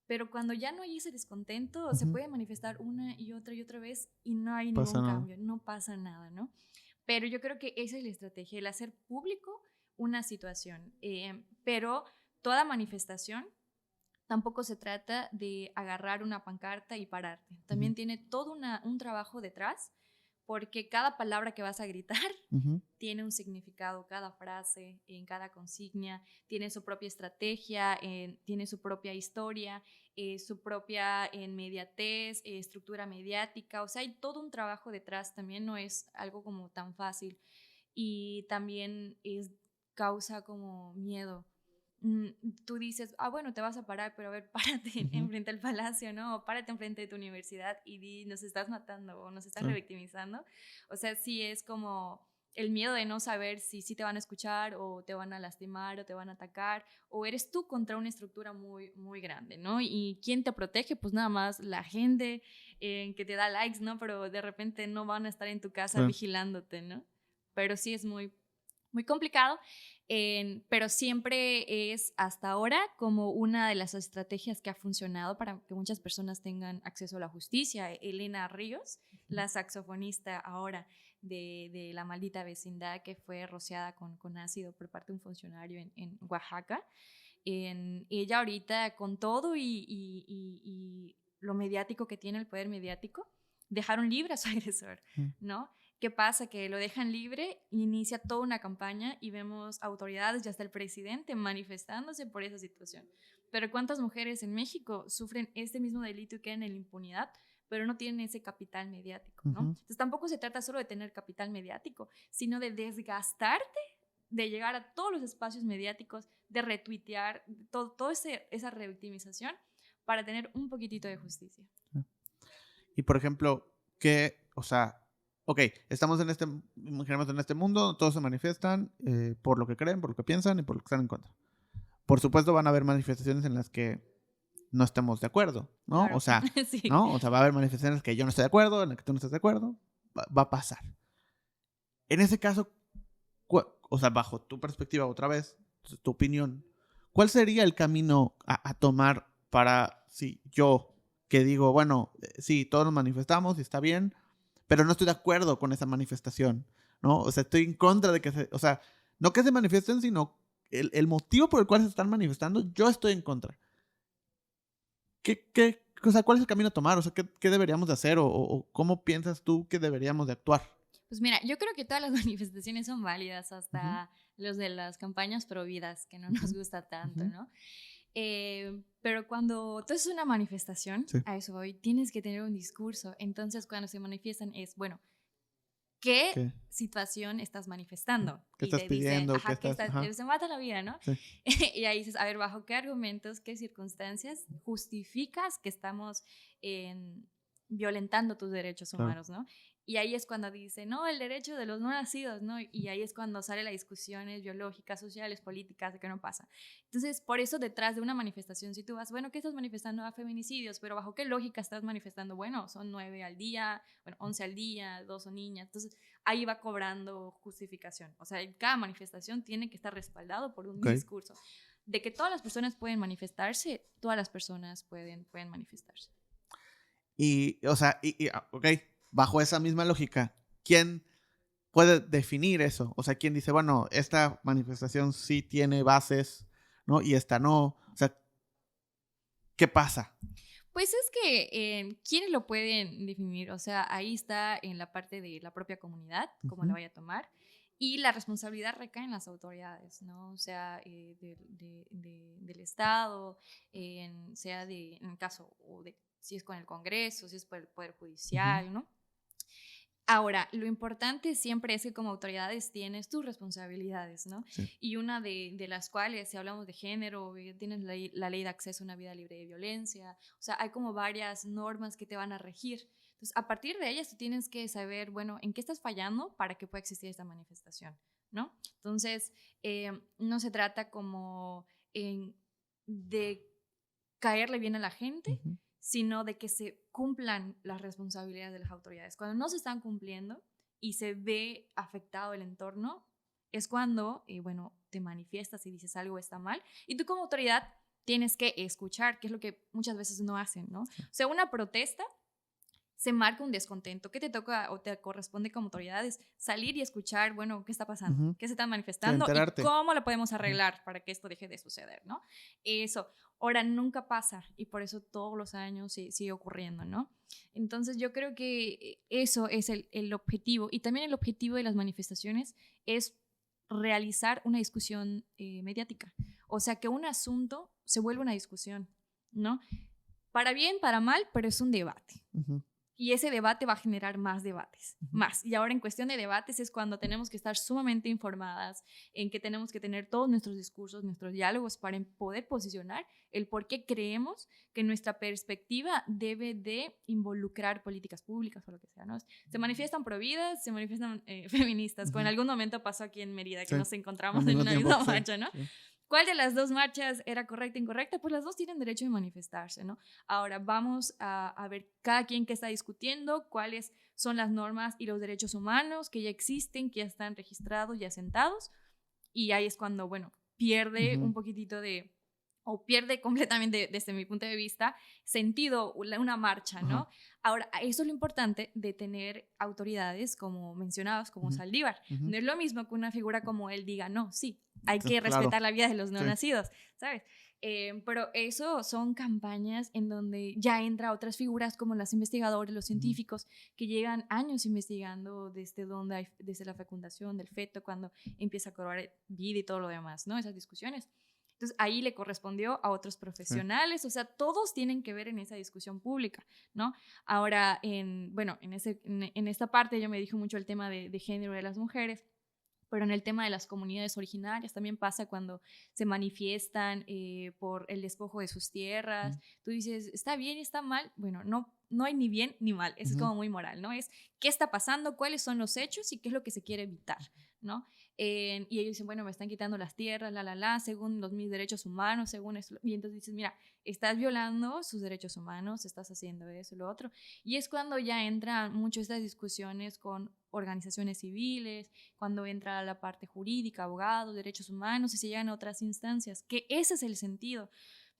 pero cuando ya no hay ese descontento, se puede manifestar una y otra vez y no hay ningún cambio, no pasa nada, ¿no? Pero yo creo que esa es la estrategia, el hacer público una situación, pero toda manifestación tampoco se trata de agarrar una pancarta y pararte. También tiene todo un trabajo detrás, porque cada palabra que vas a gritar tiene un significado, cada frase, en cada consigna, tiene su propia estrategia, tiene su propia historia, su propia inmediatez, estructura mediática, o sea, hay todo un trabajo detrás, también no es algo como tan fácil y también causa como miedo. Tú dices, bueno, te vas a parar, pero a ver, párate enfrente al palacio, ¿no? O párate enfrente de tu universidad y di, nos estás matando o nos estás revictimizando. O sea, sí es como el miedo de no saber si te van a escuchar o te van a lastimar o te van a atacar, o eres tú contra una estructura muy, muy grande, ¿no? ¿Y quién te protege? Pues nada más la gente que te da likes, ¿no? Pero de repente no van a estar en tu casa vigilándote, ¿no? Pero sí es muy, muy complicado. Pero siempre es hasta ahora como una de las estrategias que ha funcionado para que muchas personas tengan acceso a la justicia. Elena Ríos, la saxofonista ahora de La Maldita Vecindad, que fue rociada con ácido por parte de un funcionario en Oaxaca. Ella ahorita, con todo y lo mediático que tiene, el poder mediático, dejaron libre a su agresor, ¿no? ¿Qué pasa? Que lo dejan libre, inicia toda una campaña y vemos autoridades y hasta el presidente manifestándose por esa situación. Pero ¿cuántas mujeres en México sufren este mismo delito y quedan en la impunidad, pero no tienen ese capital mediático, ¿no? Entonces tampoco se trata solo de tener capital mediático, sino de desgastarte, de llegar a todos los espacios mediáticos, de retuitear, toda esa revictimización para tener un poquitito de justicia. Y por ejemplo, o sea, ok, imaginemos en este mundo, todos se manifiestan por lo que creen, por lo que piensan y por lo que están en contra. Por supuesto van a haber manifestaciones en las que no estemos de acuerdo, ¿no? Claro. O sea, sí. ¿no? O sea, va a haber manifestaciones en las que yo no estoy de acuerdo, en las que tú no estás de acuerdo, va a pasar. En ese caso, o sea, bajo tu perspectiva otra vez, tu opinión, ¿cuál sería el camino a tomar para, si yo que digo, bueno, sí, todos nos manifestamos y está bien, pero no estoy de acuerdo con esa manifestación, ¿no? O sea, estoy en contra de o sea, no que se manifiesten, sino el motivo por el cual se están manifestando, yo estoy en contra. O sea, ¿cuál es el camino a tomar? O sea, ¿qué deberíamos de hacer? O ¿cómo piensas tú que deberíamos de actuar? Pues mira, yo creo que todas las manifestaciones son válidas, hasta los de las campañas prohibidas, que no nos gusta tanto, ¿no? Pero cuando tú haces una manifestación, Sí. a eso voy, tienes que tener un discurso. Entonces, cuando se manifiestan es, bueno, ¿qué situación estás manifestando? ¿Qué y estás te pidiendo? dicen, se mata la vida, ¿no? Sí. Y ahí dices, a ver, ¿bajo qué argumentos, qué circunstancias justificas que estamos violentando tus derechos humanos, ¿no? Y ahí es cuando dice, no, el derecho de los no nacidos, ¿no? Y ahí es cuando sale las discusiones biológicas, sociales, políticas, de qué no pasa. Entonces, por eso detrás de una manifestación, si tú vas, bueno, ¿qué estás manifestando? A feminicidios, pero ¿bajo qué lógica estás manifestando? Bueno, son 9 al día, bueno, 11 al día, 2 son niñas. Entonces, ahí va cobrando justificación. O sea, cada manifestación tiene que estar respaldado por un discurso. De que todas las personas pueden manifestarse, todas las personas pueden manifestarse. Y, o sea, ok, bajo esa misma lógica, ¿quién puede definir eso? O sea, ¿quién dice, bueno, esta manifestación sí tiene bases, ¿no? Y esta no. O sea, ¿qué pasa? Pues es que, ¿quiénes lo pueden definir? O sea, ahí está en la parte de la propia comunidad, cómo la vaya a tomar, y la responsabilidad recae en las autoridades, ¿no? O sea, del Estado, sea en el caso, o de si es con el Congreso, si es por el Poder Judicial, ¿no? Ahora, lo importante siempre es que como autoridades tienes tus responsabilidades, ¿no? Sí. Y una de las cuales, si hablamos de género, tienes la ley de acceso a una vida libre de violencia, o sea, hay como varias normas que te van a regir. Entonces, a partir de ellas tú tienes que saber, bueno, en qué estás fallando para que pueda existir esta manifestación, ¿no? Entonces, no se trata como de caerle bien a la gente, sino de que se cumplan las responsabilidades de las autoridades. Cuando no se están cumpliendo y se ve afectado el entorno, es cuando, bueno, te manifiestas y dices algo está mal. Y tú como autoridad tienes que escuchar, que es lo que muchas veces no hacen, ¿no? O sea, una protesta se marca un descontento. ¿Qué te toca o te corresponde como autoridades? Salir y escuchar, bueno, ¿qué está pasando? ¿Qué se está manifestando? ¿Y cómo lo podemos arreglar para que esto deje de suceder, ¿no? Eso. Ahora, nunca pasa y por eso todos los años sigue ocurriendo, ¿no? Entonces, yo creo que eso es el objetivo. Y también el objetivo de las manifestaciones es realizar una discusión mediática. O sea, que un asunto se vuelva una discusión, ¿no? Para bien, para mal, pero es un debate. Y ese debate va a generar más debates, más. Y ahora en cuestión de debates es cuando tenemos que estar sumamente informadas, en que tenemos que tener todos nuestros discursos, nuestros diálogos para poder posicionar el por qué creemos que nuestra perspectiva debe de involucrar políticas públicas o lo que sea, ¿no? Se manifiestan providas, se manifiestan feministas, como en algún momento pasó aquí en Mérida, que nos encontramos en una misma marcha, ¿no? Sí. ¿Cuál de las dos marchas era correcta e incorrecta? Pues las dos tienen derecho de manifestarse, ¿no? Ahora vamos a ver cada quien que está discutiendo, cuáles son las normas y los derechos humanos que ya existen, que ya están registrados y asentados, y ahí es cuando, bueno, pierde un poquitito o pierde completamente, desde mi punto de vista, sentido una marcha, ¿no? Ahora, eso es lo importante de tener autoridades como mencionados, como Saldívar. No es lo mismo que una figura como él diga, no, sí, hay que respetar la vida de los no nacidos, ¿sabes? Pero eso son campañas en donde ya entra otras figuras como los investigadores, los científicos, que llegan años investigando desde la fecundación del feto, cuando empieza a cobrar vida y todo lo demás, ¿no? Esas discusiones. Entonces, ahí le correspondió a otros profesionales, o sea, todos tienen que ver en esa discusión pública, ¿no? Ahora, en esta parte yo me dijo mucho el tema de género de las mujeres, pero en el tema de las comunidades originarias también pasa cuando se manifiestan por el despojo de sus tierras. Tú dices, ¿está bien y está mal? Bueno, no hay ni bien ni mal, eso es como muy moral, ¿no? Es qué está pasando, cuáles son los hechos y qué es lo que se quiere evitar, ¿no? Y ellos dicen, bueno, me están quitando las tierras, según mis derechos humanos, según esto. Y entonces dices, mira, estás violando sus derechos humanos, estás haciendo eso, lo otro. Y es cuando ya entran mucho estas discusiones con organizaciones civiles, cuando entra la parte jurídica, abogados, derechos humanos, y se llegan a otras instancias, que ese es el sentido.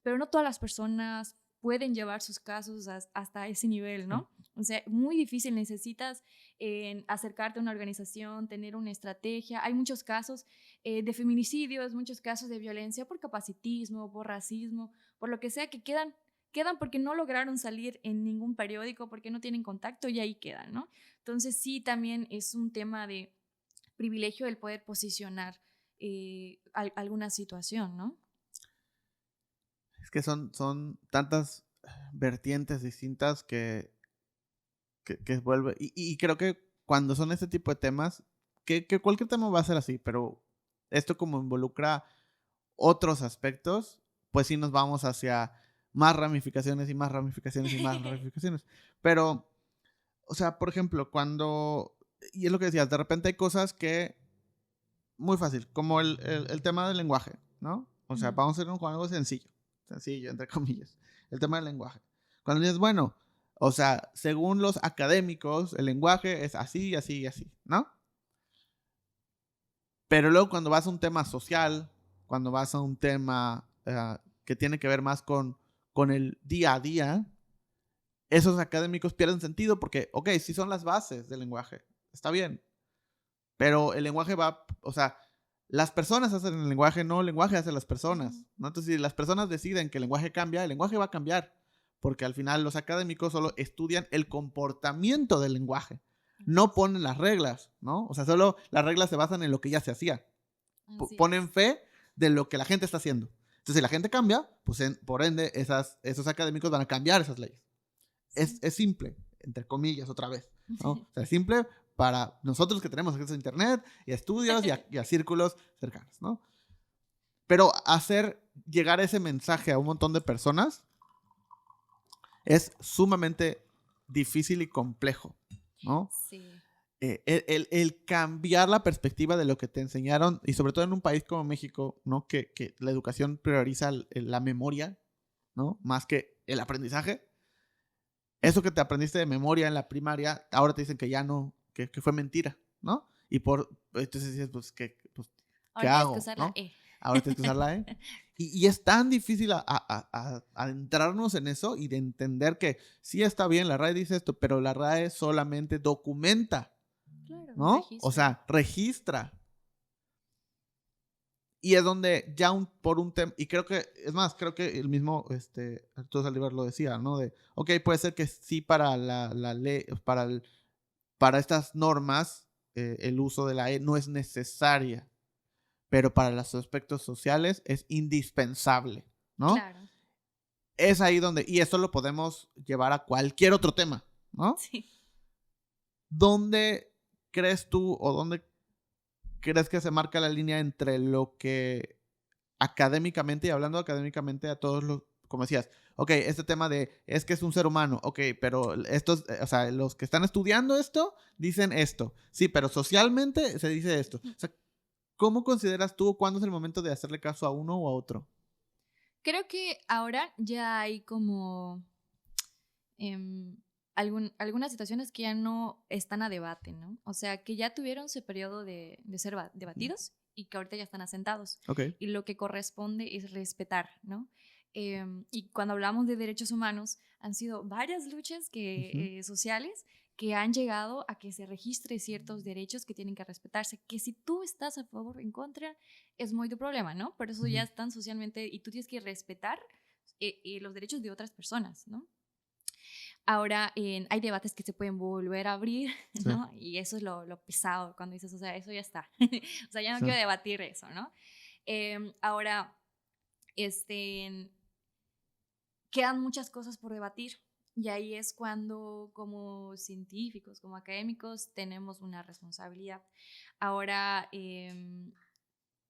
Pero no todas las personas pueden llevar sus casos hasta ese nivel, ¿no? O sea, muy difícil, necesitas acercarte a una organización, tener una estrategia. Hay muchos casos de feminicidios, muchos casos de violencia por capacitismo, por racismo, por lo que sea, que quedan porque no lograron salir en ningún periódico, porque no tienen contacto y ahí quedan, ¿no? Entonces sí, también es un tema de privilegio el poder posicionar alguna situación, ¿no? Es que son tantas vertientes distintas que vuelve. Y creo que cuando son este tipo de temas, que cualquier tema va a ser así, pero esto como involucra otros aspectos, pues sí nos vamos hacia más ramificaciones y más ramificaciones y más ramificaciones. Pero, o sea, por ejemplo, y es lo que decías, de repente hay cosas que, muy fácil, como el tema del lenguaje, ¿no? O sea, vamos a hacer algo sencillo, entre comillas, el tema del lenguaje. Cuando dices, bueno, o sea, según los académicos, el lenguaje es así, así y así, ¿no? Pero luego cuando vas a un tema social, cuando vas a un tema que tiene que ver más con el día a día, esos académicos pierden sentido porque, ok, sí son las bases del lenguaje, está bien, pero el lenguaje o sea, las personas hacen el lenguaje, no el lenguaje hace las personas, ¿no? Entonces, si las personas deciden que el lenguaje cambia, el lenguaje va a cambiar, porque al final los académicos solo estudian el comportamiento del lenguaje, no ponen las reglas, ¿no? O sea, solo las reglas se basan en lo que ya se hacía. Ponen fe de lo que la gente está haciendo. Entonces, si la gente cambia, pues por ende, esos académicos van a cambiar esas leyes. Sí. Es simple, entre comillas, otra vez, ¿no? O sea, es simple para nosotros que tenemos acceso a internet y a estudios y a círculos cercanos, ¿no? Pero hacer llegar ese mensaje a un montón de personas es sumamente difícil y complejo, ¿no? Sí. El cambiar la perspectiva de lo que te enseñaron, y sobre todo en un país como México, ¿no? Que la educación prioriza la memoria, ¿no? Más que el aprendizaje. Eso que te aprendiste de memoria en la primaria, ahora te dicen que ya no, que fue mentira, ¿no? Entonces dices, pues, ¿qué hago? Ahora tienes que usar ¿no? la E. Ahora tienes que usar la E. Y es tan difícil adentrarnos en eso y de entender que sí está bien, la RAE dice esto, pero la RAE solamente documenta, Claro, ¿no? registra. O sea, registra. Y es donde ya por un tema, y creo que el mismo Arturo Saldívar lo decía, ¿no? Ok, puede ser que sí para la ley, para estas normas, el uso de la E no es necesaria, pero para los aspectos sociales es indispensable, ¿no? Claro. Es ahí donde, y esto lo podemos llevar a cualquier otro tema, ¿no? Sí. ¿Dónde crees tú o dónde crees que se marca la línea entre lo que académicamente, y hablando académicamente a todos los, como decías, ok, este tema es que es un ser humano, ok, pero estos, o sea, los que están estudiando esto dicen esto, sí, pero socialmente se dice esto. O sea, ¿cómo consideras tú cuándo es el momento de hacerle caso a uno o a otro? Creo que ahora ya hay como algunas situaciones que ya no están a debate, ¿no? O sea, que ya tuvieron ese periodo de ser debatidos y que ahorita ya están asentados. Okay. Y lo que corresponde es respetar, ¿no? Y cuando hablamos de derechos humanos, han sido varias luchas sociales que han llegado a que se registre ciertos derechos que tienen que respetarse, que si tú estás a favor o en contra, es muy tu problema, ¿no? Pero eso ya están socialmente, y tú tienes que respetar los derechos de otras personas, ¿no? Ahora hay debates que se pueden volver a abrir, ¿no? Sí. Y eso es lo pesado cuando dices, o sea, eso ya está. O sea, ya no quiero debatir eso, ¿no? Ahora, quedan muchas cosas por debatir. Y ahí es cuando, como científicos, como académicos, tenemos una responsabilidad. Ahora,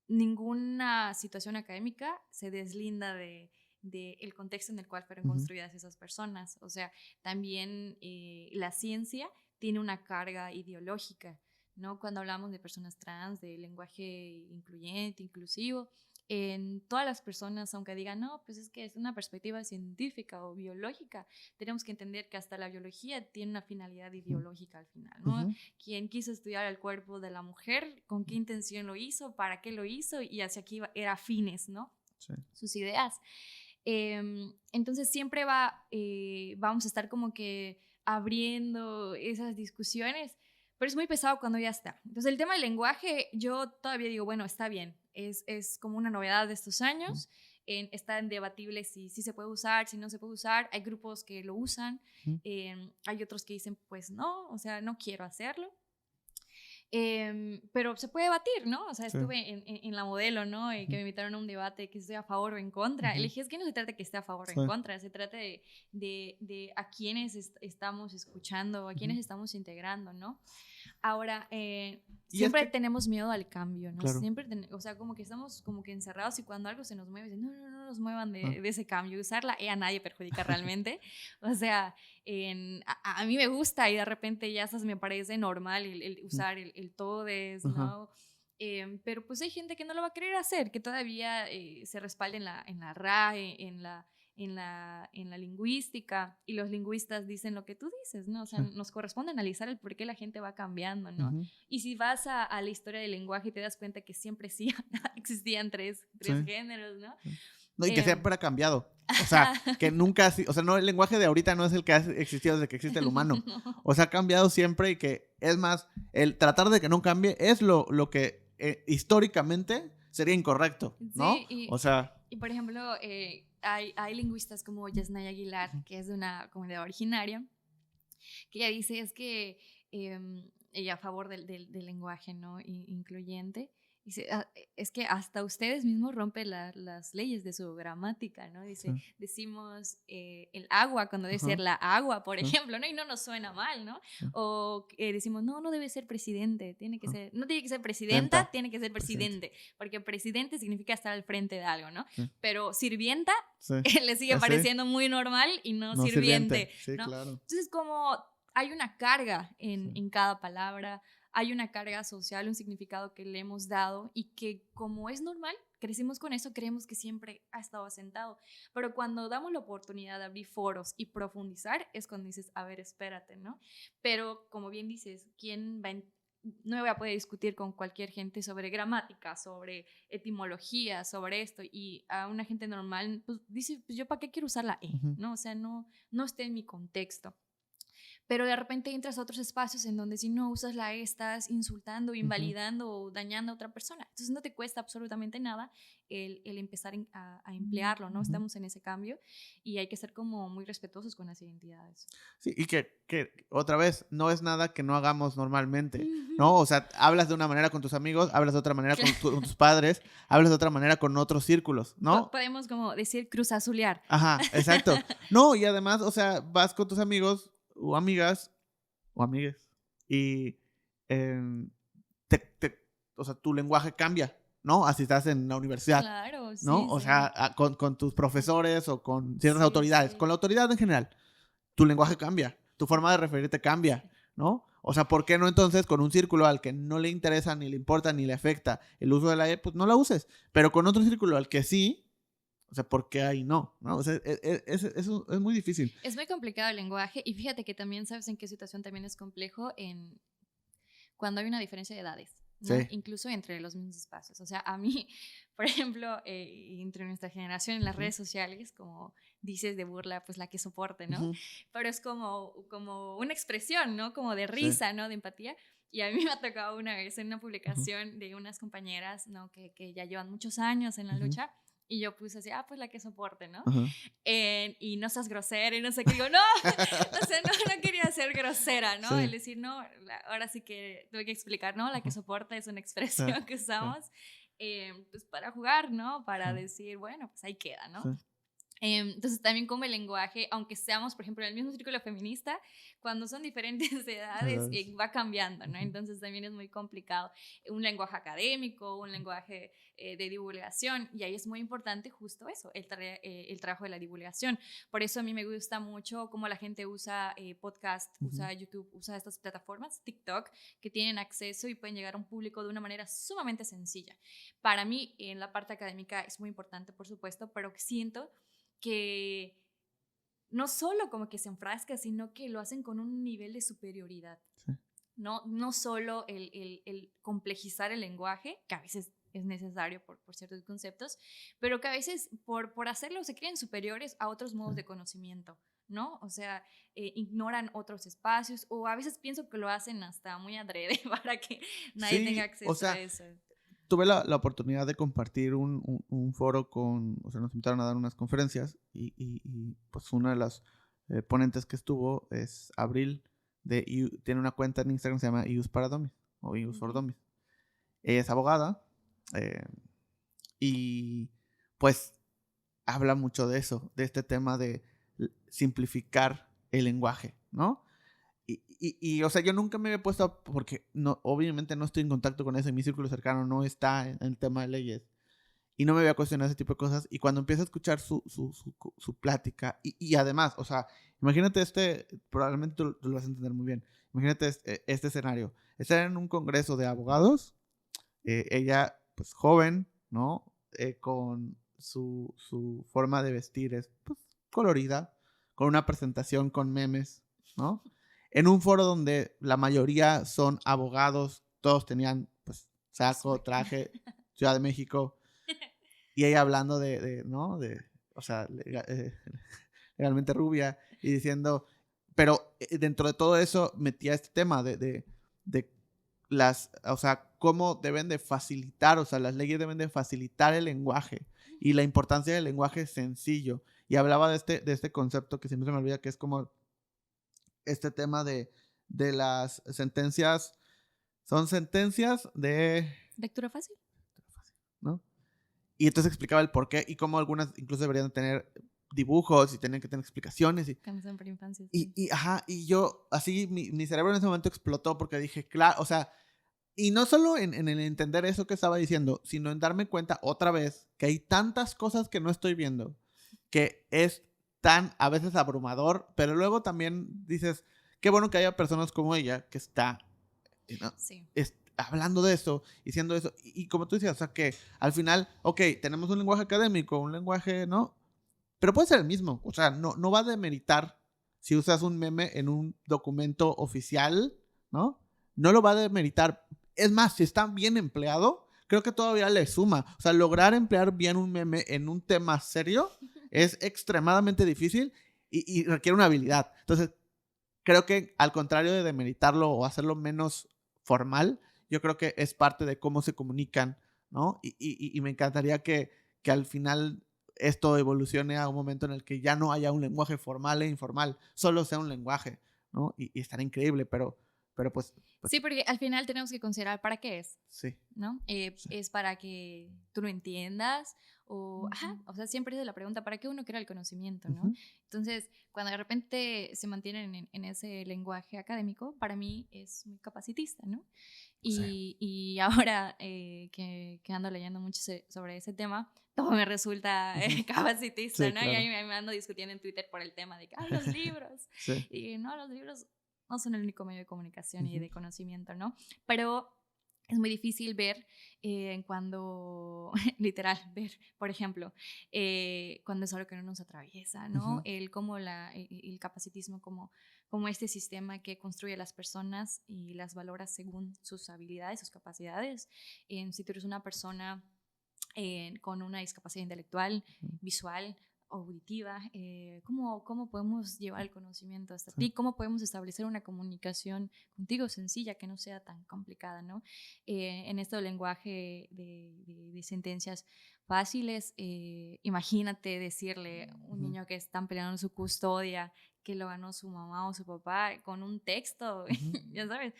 ninguna situación académica se deslinda del contexto en el cual fueron construidas esas personas. O sea, también la ciencia tiene una carga ideológica, ¿no? Cuando hablamos de personas trans, de lenguaje incluyente, inclusivo, en todas las personas, aunque digan, no, pues es que es una perspectiva científica o biológica, tenemos que entender que hasta la biología tiene una finalidad ideológica al final, ¿no? Quien quiso estudiar el cuerpo de la mujer, con qué intención lo hizo, para qué lo hizo, y hacia aquí era afines, ¿no? Sí. Sus ideas. Entonces siempre vamos a estar como que abriendo esas discusiones, pero es muy pesado cuando ya está. Entonces el tema del lenguaje, yo todavía digo, bueno, está bien, es como una novedad de estos años, está debatible si se puede usar, si no se puede usar, hay grupos que lo usan, hay otros que dicen, pues no, o sea, no quiero hacerlo. Pero se puede debatir, ¿no? O sea, estuve en la modelo, ¿no? Que me invitaron a un debate que esté a favor o en contra. Le dije, es que no se trata de que esté a favor o en contra, se trata de a quienes estamos escuchando, a quienes estamos integrando, ¿no? Ahora, siempre tenemos miedo al cambio, ¿no? Claro. Siempre, o sea, como que estamos como que encerrados y cuando algo se nos mueve, no nos muevan de ese cambio. Usarla a nadie perjudica realmente. O sea, a mí me gusta y de repente ya me parece normal el usar el todes, ¿no? Pero pues hay gente que no lo va a querer hacer, que todavía se respalda en la RAE, en la lingüística, y los lingüistas dicen lo que tú dices, ¿no? O sea, nos corresponde analizar el por qué la gente va cambiando, ¿no? Y si vas a la historia del lenguaje te das cuenta que siempre sí existían tres géneros, ¿no? No, y que siempre ha cambiado. O sea, que nunca, o sea, no, el lenguaje de ahorita no es el que ha existido desde que existe el humano. No. O sea, ha cambiado siempre y que, es más, el tratar de que no cambie es lo que históricamente sería incorrecto, ¿no? Sí, o sea... Y por ejemplo, hay lingüistas como Yasnaya Aguilar, que es de una comunidad originaria, que ella dice es que ella a favor del lenguaje, ¿no? Incluyente. Dice, es que hasta ustedes mismos rompen las leyes de su gramática, ¿no? Dice, decimos el agua cuando debe ser la agua, por ejemplo, ¿no? Y no nos suena mal, ¿no? O decimos, no debe ser presidente, tiene que ser, no tiene que ser presidenta, tiene que ser presidente, porque presidente significa estar al frente de algo, ¿no? Pero sirvienta le sigue pareciendo muy normal y no sirviente, Sí, ¿no? Claro. Entonces, como hay una carga en cada palabra, hay una carga social, un significado que le hemos dado y que como es normal, crecimos con eso, creemos que siempre ha estado asentado. Pero cuando damos la oportunidad de abrir foros y profundizar, es cuando dices, a ver, espérate, ¿no? Pero como bien dices, no voy a poder discutir con cualquier gente sobre gramática, sobre etimología, sobre esto, y a una gente normal, pues dice, pues yo para qué quiero usar la E, ¿no? O sea, no está en mi contexto. Pero de repente entras a otros espacios en donde si no usas la E estás insultando, invalidando o dañando a otra persona. Entonces no te cuesta absolutamente nada el empezar a emplearlo, ¿no? Estamos en ese cambio y hay que ser como muy respetuosos con las identidades. Sí, y que otra vez, no es nada que no hagamos normalmente, ¿no? O sea, hablas de una manera con tus amigos, hablas de otra manera con tus padres, hablas de otra manera con otros círculos, ¿no? Podemos como decir cruzazulear. Ajá, exacto. No, y además, o sea, vas con tus amigos o amigas o amigues y o sea, tu lenguaje cambia, ¿no? Así estás en la universidad. Claro, sí. ¿No? O sea, con tus profesores o con ciertas autoridades, con la autoridad en general, tu lenguaje cambia, tu forma de referirte cambia, ¿no? O sea, ¿por qué no entonces con un círculo al que no le interesa, ni le importa, ni le afecta el uso de la E, pues no la uses? Pero con otro círculo al que sí, o sea, ¿por qué ahí no? ¿No? O sea, eso es muy difícil. Es muy complicado el lenguaje y fíjate que también sabes en qué situación también es complejo cuando hay una diferencia de edades, ¿no? Sí. Incluso entre los mismos espacios. O sea, a mí, por ejemplo, entre nuestra generación en las redes sociales, como dices de burla, pues la que soporte, ¿no? Pero es como una expresión, ¿no? Como de risa, ¿no? De empatía. Y a mí me ha tocado una vez en una publicación de unas compañeras, ¿no? Que ya llevan muchos años en la lucha. Y yo puse así, pues la que soporte, ¿no? Y no seas grosera y no sé qué. Digo, no, o sea, no quería ser grosera, ¿no? Sí. El decir, no, ahora sí que tuve que explicar, ¿no? La que soporta es una expresión que usamos pues para jugar, ¿no? Para decir, bueno, pues ahí queda, ¿no? Sí. Entonces también como el lenguaje, aunque seamos, por ejemplo, en el mismo círculo feminista, cuando son diferentes edades va cambiando, ¿no? Entonces también es muy complicado. Un lenguaje académico, un lenguaje de divulgación, y ahí es muy importante justo eso, el trabajo de la divulgación. Por eso a mí me gusta mucho cómo la gente usa podcast, usa YouTube, usa estas plataformas, TikTok, que tienen acceso y pueden llegar a un público de una manera sumamente sencilla. Para mí, en la parte académica es muy importante, por supuesto, pero siento que no solo como que se enfrasca, sino que lo hacen con un nivel de superioridad. Sí. No solo el complejizar el lenguaje, que a veces es necesario por ciertos conceptos, pero que a veces por hacerlo se creen superiores a otros modos de conocimiento, ¿no? O sea, ignoran otros espacios o a veces pienso que lo hacen hasta muy adrede para que nadie tenga Sí, o acceso a sea, eso. tuve la oportunidad de compartir un foro con, o sea, nos invitaron a dar unas conferencias y, pues una de las ponentes que estuvo es Abril, tiene una cuenta en Instagram que se llama IUS para Dummies o IUS for Ok. Dummies. Ella es abogada eh, y pues habla mucho de eso, de este tema de simplificar el lenguaje, ¿no? O sea, yo nunca me había puesto, porque no, obviamente no estoy en contacto con eso, y mi círculo cercano no está en el tema de leyes, y no me había cuestionado ese tipo de cosas, y cuando empiezo a escuchar su plática, y además, o sea, imagínate probablemente tú lo vas a entender muy bien, imagínate este escenario, estar en un congreso de abogados, ella, pues joven, ¿no? Con su forma de vestir es pues, colorida, con una presentación con memes, ¿no? En un foro donde la mayoría son abogados, todos tenían pues saco, traje, Ciudad de México, y ella hablando ¿no? O sea, legalmente rubia, y diciendo, pero dentro de todo eso metía este tema de o sea, cómo deben de facilitar, o sea, las leyes deben de facilitar el lenguaje y la importancia del lenguaje sencillo. Y hablaba de este concepto que siempre se me olvida, que es como este tema de las sentencias, son sentencias Lectura fácil. ¿no? Y entonces explicaba el por qué y cómo algunas incluso deberían tener dibujos y tenían que tener explicaciones. Cuando son para infancia, sí. Ajá, y yo, así, mi cerebro en ese momento explotó porque dije, claro, o sea, y no solo en el entender eso que estaba diciendo, sino en darme cuenta otra vez que hay tantas cosas que no estoy viendo, que es tan a veces abrumador, pero luego también dices, qué bueno que haya personas como ella que está, ¿no? Sí. Hablando de eso, diciendo eso, y como tú decías, o sea que al final, ok, tenemos un lenguaje académico, un lenguaje, ¿no? Pero puede ser el mismo, o sea, no va a demeritar si usas un meme en un documento oficial, ¿no? No lo va a demeritar. Es más, si está bien empleado, creo que todavía le suma. O sea, lograr emplear bien un meme en un tema serio es extremadamente difícil y requiere una habilidad. Entonces, creo que al contrario de demeritarlo o hacerlo menos formal, yo creo que es parte de cómo se comunican, ¿no? Y me encantaría que al final esto evolucione a un momento en el que ya no haya un lenguaje formal e informal, solo sea un lenguaje, ¿no? Y estará increíble, pero pues Sí, porque al final tenemos que considerar para qué es, sí. ¿no? Sí. Es para que tú lo entiendas o, ajá, o sea, siempre es la pregunta, ¿para qué uno crea el conocimiento, no? Ujú. Entonces, cuando de repente se mantienen en ese lenguaje académico, para mí es muy capacitista, ¿no? Sí. Y ahora que ando leyendo mucho sobre ese tema, todo me resulta Ujú. capacitista, Sí, ¿no? Y claro. ahí me ando discutiendo en Twitter por el tema de que, ay, los libros. Sí. Y no, los libros no son el único medio de comunicación y Ujú. de conocimiento, ¿no? Pero es muy difícil ver cuando, literal, ver, por ejemplo, cuando es algo que no nos atraviesa, ¿no? Ujú. El cómo el capacitismo como este sistema que construye a las personas y las valora según sus habilidades, sus capacidades. Si tú eres una persona con una discapacidad intelectual, Ujú. visual, auditiva, ¿cómo podemos llevar el conocimiento hasta Sí. ti? ¿Cómo podemos establecer una comunicación contigo sencilla que no sea tan complicada, ¿no? En este lenguaje de sentencias fáciles, imagínate decirle a un Ujú. niño que están peleando su custodia, que lo ganó su mamá o su papá, con un texto, Ujú. ya sabes,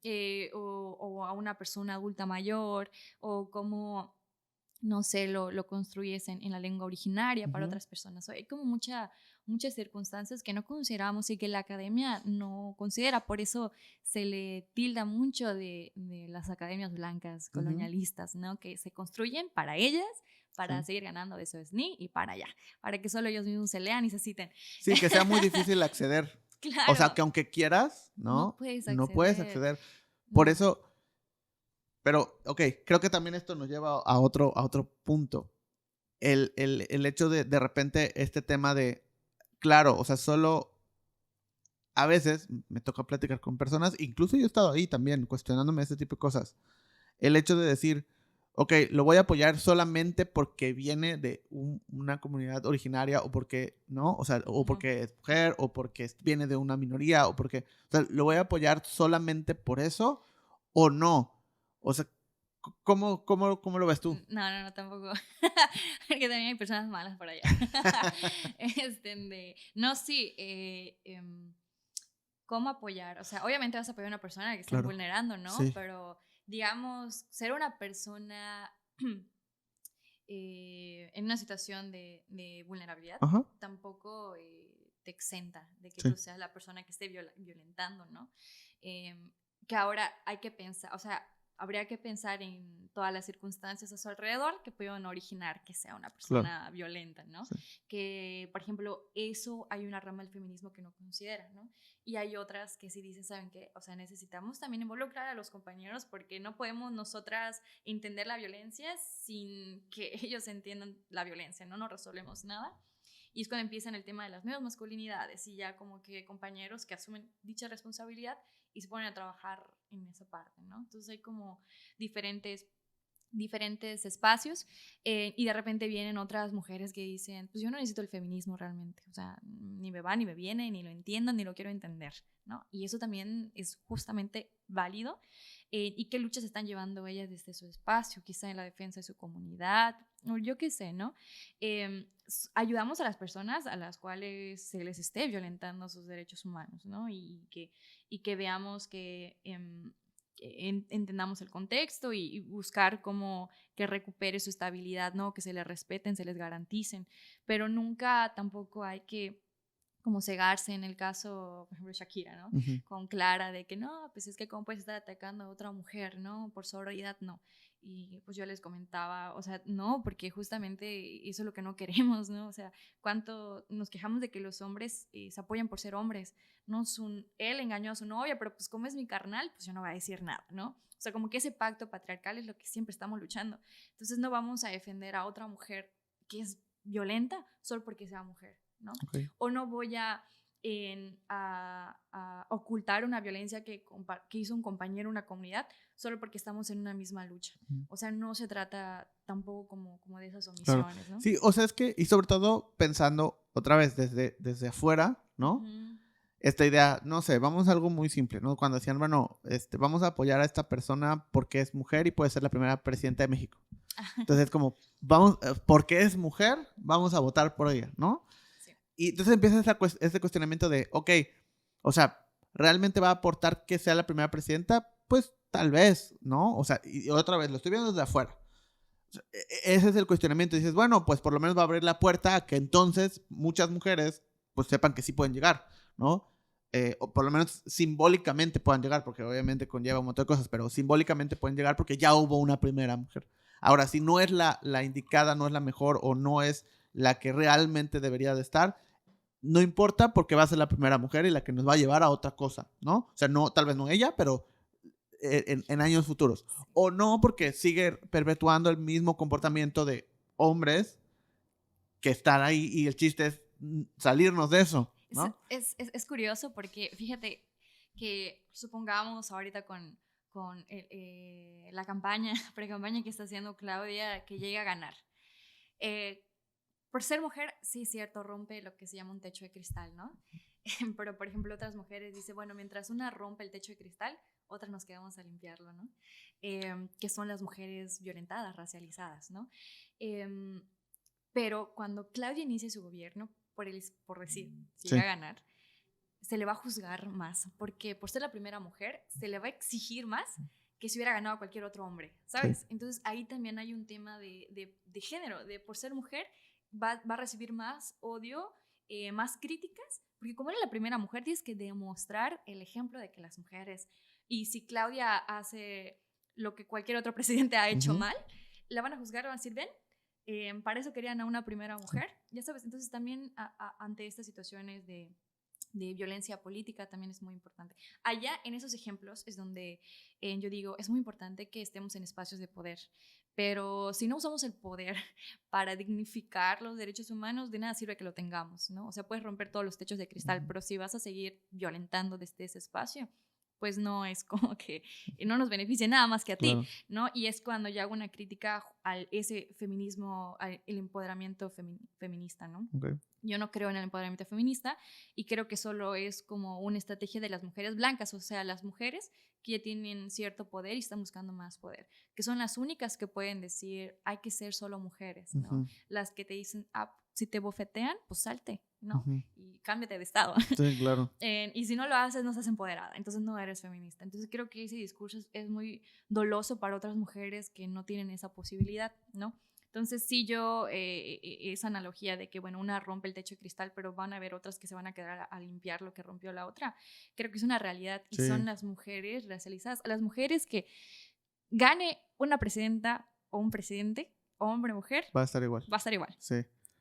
Sí. o a una persona adulta mayor, o cómo no sé, lo construyes en la lengua originaria para Ujú. otras personas. Hay como muchas circunstancias que no consideramos y que la academia no considera. Por eso se le tilda mucho de las academias blancas Ujú. colonialistas, ¿no? Que se construyen para ellas, para Sí. seguir ganando de su SNI y para allá, para que solo ellos mismos se lean y se citen. Sí, que sea muy difícil acceder. O sea, Claro, que aunque quieras, no ¿no? puedes No puedes acceder. acceder. Por No. eso, pero, ok, creo que también esto nos lleva a otro punto. El hecho de repente este tema de, claro, o sea, solo a veces me toca platicar con personas, incluso yo he estado ahí también cuestionándome este tipo de cosas. El hecho de decir, ok, lo voy a apoyar solamente porque viene de una comunidad originaria o porque, ¿no? O sea, o porque es mujer o porque viene de una minoría o porque, o sea, lo voy a apoyar solamente por eso o no. O sea, ¿cómo lo ves tú? No, tampoco. Porque también hay personas malas por allá. No, sí. ¿Cómo apoyar? O sea, obviamente vas a apoyar a una persona que estén Claro, vulnerando, ¿no? sí. Pero, digamos, ser una persona en una situación de vulnerabilidad Ajá, tampoco te exenta de que sí, tú seas la persona que esté violentando, ¿no? Em, que ahora hay que pensar, o sea, habría que pensar en todas las circunstancias a su alrededor que puedan originar que sea una claro, persona violenta, ¿no? sí, Que, por ejemplo, eso hay una rama del feminismo que no considera, ¿no? Y hay otras que sí dicen, ¿saben qué? O sea, necesitamos también involucrar a los compañeros porque no podemos nosotras entender la violencia sin que ellos entiendan la violencia, ¿no? No resolvemos nada. Y es cuando empiezan el tema de las nuevas masculinidades y ya como que compañeros que asumen dicha responsabilidad y se ponen a trabajar en esa parte, ¿no? Entonces hay como diferentes espacios y de repente vienen otras mujeres que dicen, pues yo no necesito el feminismo realmente, o sea, ni me va, ni me viene, ni lo entiendo, ni lo quiero entender, ¿no? Y eso también es justamente válido y qué luchas están llevando ellas desde su espacio, quizá en la defensa de su comunidad, o yo qué sé, ¿no? Ayudamos a las personas a las cuales se les esté violentando sus derechos humanos, ¿no? Y que veamos que entendamos el contexto y buscar cómo que recupere su estabilidad, ¿no? Que se les respeten, se les garanticen, pero nunca tampoco hay que como cegarse en el caso, por ejemplo, Shakira, ¿no? ujú, Con Clara, de que no, pues es que cómo puedes estar atacando a otra mujer, ¿no? Por sororidad, no. Y pues yo les comentaba, o sea, no, porque justamente eso es lo que no queremos, ¿no? O sea, cuánto nos quejamos de que los hombres se apoyan por ser hombres, ¿no? Él engañó a su novia, pero pues como es mi carnal, pues yo no voy a decir nada, ¿no? O sea, como que ese pacto patriarcal es lo que siempre estamos luchando. Entonces no vamos a defender a otra mujer que es violenta solo porque sea mujer, ¿no? ok, O no voy a ocultar una violencia que hizo un compañero, una comunidad, solo porque estamos en una misma lucha. ujú, O sea, no se trata tampoco como de esas claro. omisiones, ¿no? Sí, o sea, es que, y sobre todo pensando otra vez desde afuera, ¿no? Ujú. Esta idea, no sé, vamos a algo muy simple, ¿no? Cuando decían, bueno, vamos a apoyar a esta persona porque es mujer y puede ser la primera presidenta de México. Entonces, como, vamos, porque es mujer, vamos a votar por ella, ¿no? Sí. Y entonces empieza ese cuestionamiento de, ok, o sea, ¿realmente va a aportar que sea la primera presidenta? Pues tal vez, ¿no? O sea, y otra vez, lo estoy viendo desde afuera. O sea, ese es el cuestionamiento. Y dices, bueno, pues por lo menos va a abrir la puerta a que entonces muchas mujeres pues sepan que sí pueden llegar, ¿no? O por lo menos simbólicamente puedan llegar, porque obviamente conlleva un montón de cosas, pero simbólicamente pueden llegar porque ya hubo una primera mujer. Ahora, si no es la indicada, no es la mejor o no es la que realmente debería de estar, no importa porque va a ser la primera mujer y la que nos va a llevar a otra cosa, ¿no? O sea, no, tal vez no ella, pero en años futuros. Sí. O no porque sigue perpetuando el mismo comportamiento de hombres que están ahí y el chiste es salirnos de eso, ¿no? Es curioso porque fíjate que supongamos ahorita con la campaña, pre-campaña que está haciendo Claudia, que llega a ganar. Eh, por ser mujer, sí es cierto, rompe lo que se llama un techo de cristal, ¿no? Pero, por ejemplo, otras mujeres dicen, bueno, mientras una rompe el techo de cristal, otras nos quedamos a limpiarlo, ¿no? Que son las mujeres violentadas, racializadas, ¿no? Eh, pero cuando Claudia inicie su gobierno, por decir, si llega Sí, a ganar, se le va a juzgar más, porque por ser la primera mujer, se le va a exigir más que si hubiera ganado cualquier otro hombre, sí. ¿sabes? Entonces ahí también hay un tema de género, de por ser mujer va a recibir más odio, más críticas, porque como eres la primera mujer tienes que demostrar el ejemplo de que las mujeres, y si Claudia hace lo que cualquier otro presidente ha hecho Ujú. mal, la van a juzgar, van a decir, ven, para eso querían a una primera mujer, ya sabes, entonces también ante estas situaciones de violencia política también es muy importante. Allá en esos ejemplos es donde yo digo, es muy importante que estemos en espacios de poder, pero si no usamos el poder para dignificar los derechos humanos, de nada sirve que lo tengamos, ¿no? O sea, puedes romper todos los techos de cristal, pero si vas a seguir violentando desde ese espacio, pues no es como que no nos beneficie nada más que a ti, Claro. ¿no? Y es cuando yo hago una crítica al ese feminismo, al el empoderamiento feminista, ¿no? Ok. Yo no creo en el empoderamiento feminista y creo que solo es como una estrategia de las mujeres blancas, o sea, las mujeres que ya tienen cierto poder y están buscando más poder, que son las únicas que pueden decir, hay que ser solo mujeres, ¿no? Ujú, Las que te dicen, ah, si te bofetean, pues salte, ¿no? ujú. Y cámbiate de estado. Sí, claro. Y si no lo haces, no estás empoderada, entonces no eres feminista. Entonces creo que ese discurso es muy doloso para otras mujeres que no tienen esa posibilidad, ¿no? Entonces sí yo, esa analogía de que, bueno, una rompe el techo de cristal, pero van a haber otras que se van a quedar a limpiar lo que rompió la otra, creo que es una realidad y Sí, son las mujeres racializadas, las mujeres que gane una presidenta o un presidente, hombre o mujer, va a estar igual. va a estar igual. Sí.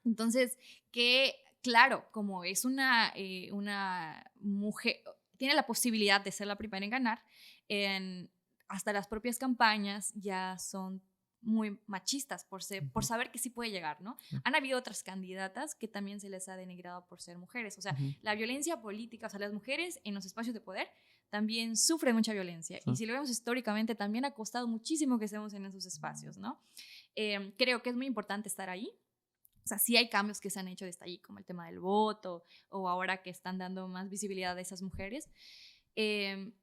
Entonces, que claro, como es una mujer, tiene la posibilidad de ser la primera en ganar, hasta las propias campañas ya son muy machistas por saber que sí puede llegar, ¿no? Sí. Han habido otras candidatas que también se les ha denigrado por ser mujeres. O sea, Ujú. la violencia política, o sea, las mujeres en los espacios de poder también sufren mucha violencia. Sí. Y si lo vemos históricamente, también ha costado muchísimo que estemos en esos espacios, ¿no? Creo que es muy importante estar ahí. O sea, sí hay cambios que se han hecho desde ahí, como el tema del voto, o ahora que están dando más visibilidad a esas mujeres.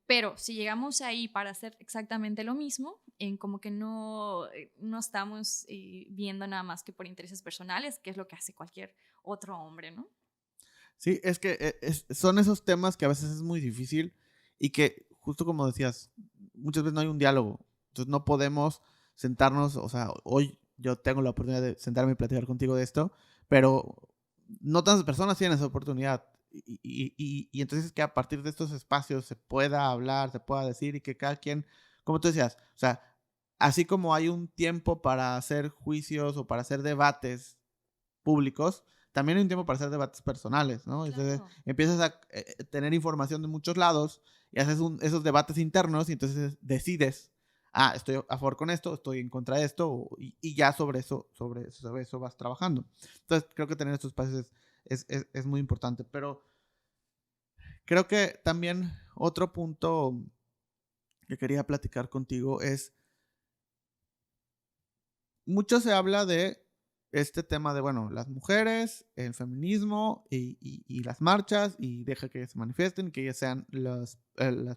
Pero si llegamos ahí para hacer exactamente lo mismo, como que no estamos viendo nada más que por intereses personales, que es lo que hace cualquier otro hombre, ¿no? Sí, es que son esos temas que a veces es muy difícil y que, justo como decías, muchas veces no hay un diálogo. Entonces no podemos sentarnos, o sea, hoy yo tengo la oportunidad de sentarme y platicar contigo de esto, pero no tantas personas tienen esa oportunidad. Y entonces que a partir de estos espacios se pueda hablar, se pueda decir y que cada quien, como tú decías, o sea, así como hay un tiempo para hacer juicios o para hacer debates públicos, también hay un tiempo para hacer debates personales, ¿no? Entonces Claro. empiezas a tener información de muchos lados y haces esos debates internos y entonces decides, ah, estoy a favor con esto, estoy en contra de esto, y ya sobre eso vas trabajando. Entonces creo que tener estos espacios es muy importante, pero creo que también otro punto que quería platicar contigo es, mucho se habla de este tema de, bueno, las mujeres, el feminismo y las marchas, y deja que se manifiesten, que ellas sean las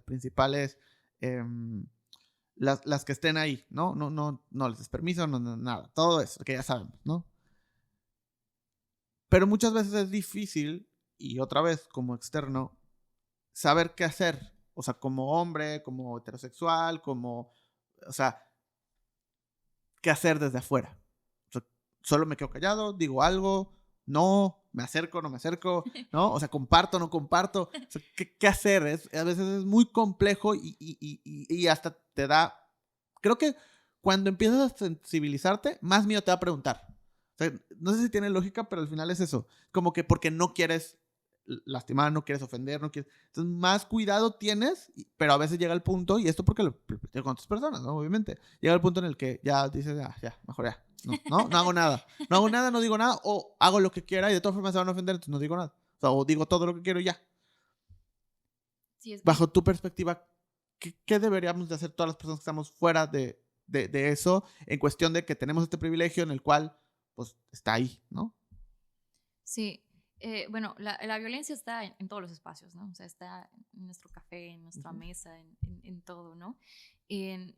principales, em, las que estén ahí, ¿no? No les des permiso, nada, todo eso, que ya sabemos, ¿no? Pero muchas veces es difícil, y otra vez como externo, saber qué hacer, o sea, como hombre, como heterosexual, o sea, qué hacer desde afuera. O sea, solo me quedo callado, digo algo, no, me acerco, no me acerco, ¿no? O sea, comparto, no comparto. O sea, ¿qué hacer? A veces es muy complejo y hasta te da... Creo que cuando empiezas a sensibilizarte, más miedo te va a preguntar. O sea, no sé si tiene lógica, pero al final es eso. Como que porque no quieres lastimar, no quieres ofender, no quieres... Entonces, más cuidado tienes, pero a veces llega el punto, y esto porque lo platico con otras personas, ¿no? Obviamente. Llega el punto en el que ya dices, ya, mejor ya. No hago nada. No hago nada, no digo nada, o hago lo que quiera y de todas formas se van a ofender, entonces no digo nada. O sea, o digo todo lo que quiero y ya. Sí, es que Bajo tu perspectiva, ¿qué deberíamos de hacer todas las personas que estamos fuera de eso, en cuestión de que tenemos este privilegio en el cual, pues, está ahí, ¿no? sí. Bueno, la violencia está en todos los espacios, ¿no? O sea, está en nuestro café, en nuestra Ujú. mesa, en todo, ¿no? En-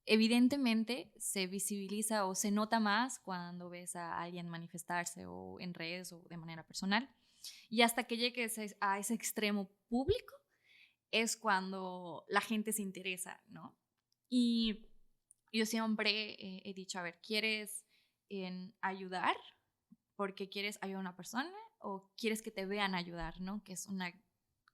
Evidentemente se visibiliza o se nota más cuando ves a alguien manifestarse o en redes o de manera personal. Y hasta que llegues a ese extremo público es cuando la gente se interesa, ¿no? Y yo siempre he dicho, a ver, ¿quieres ayudar porque quieres ayudar a una persona o quieres que te vean ayudar, ¿no? Que es una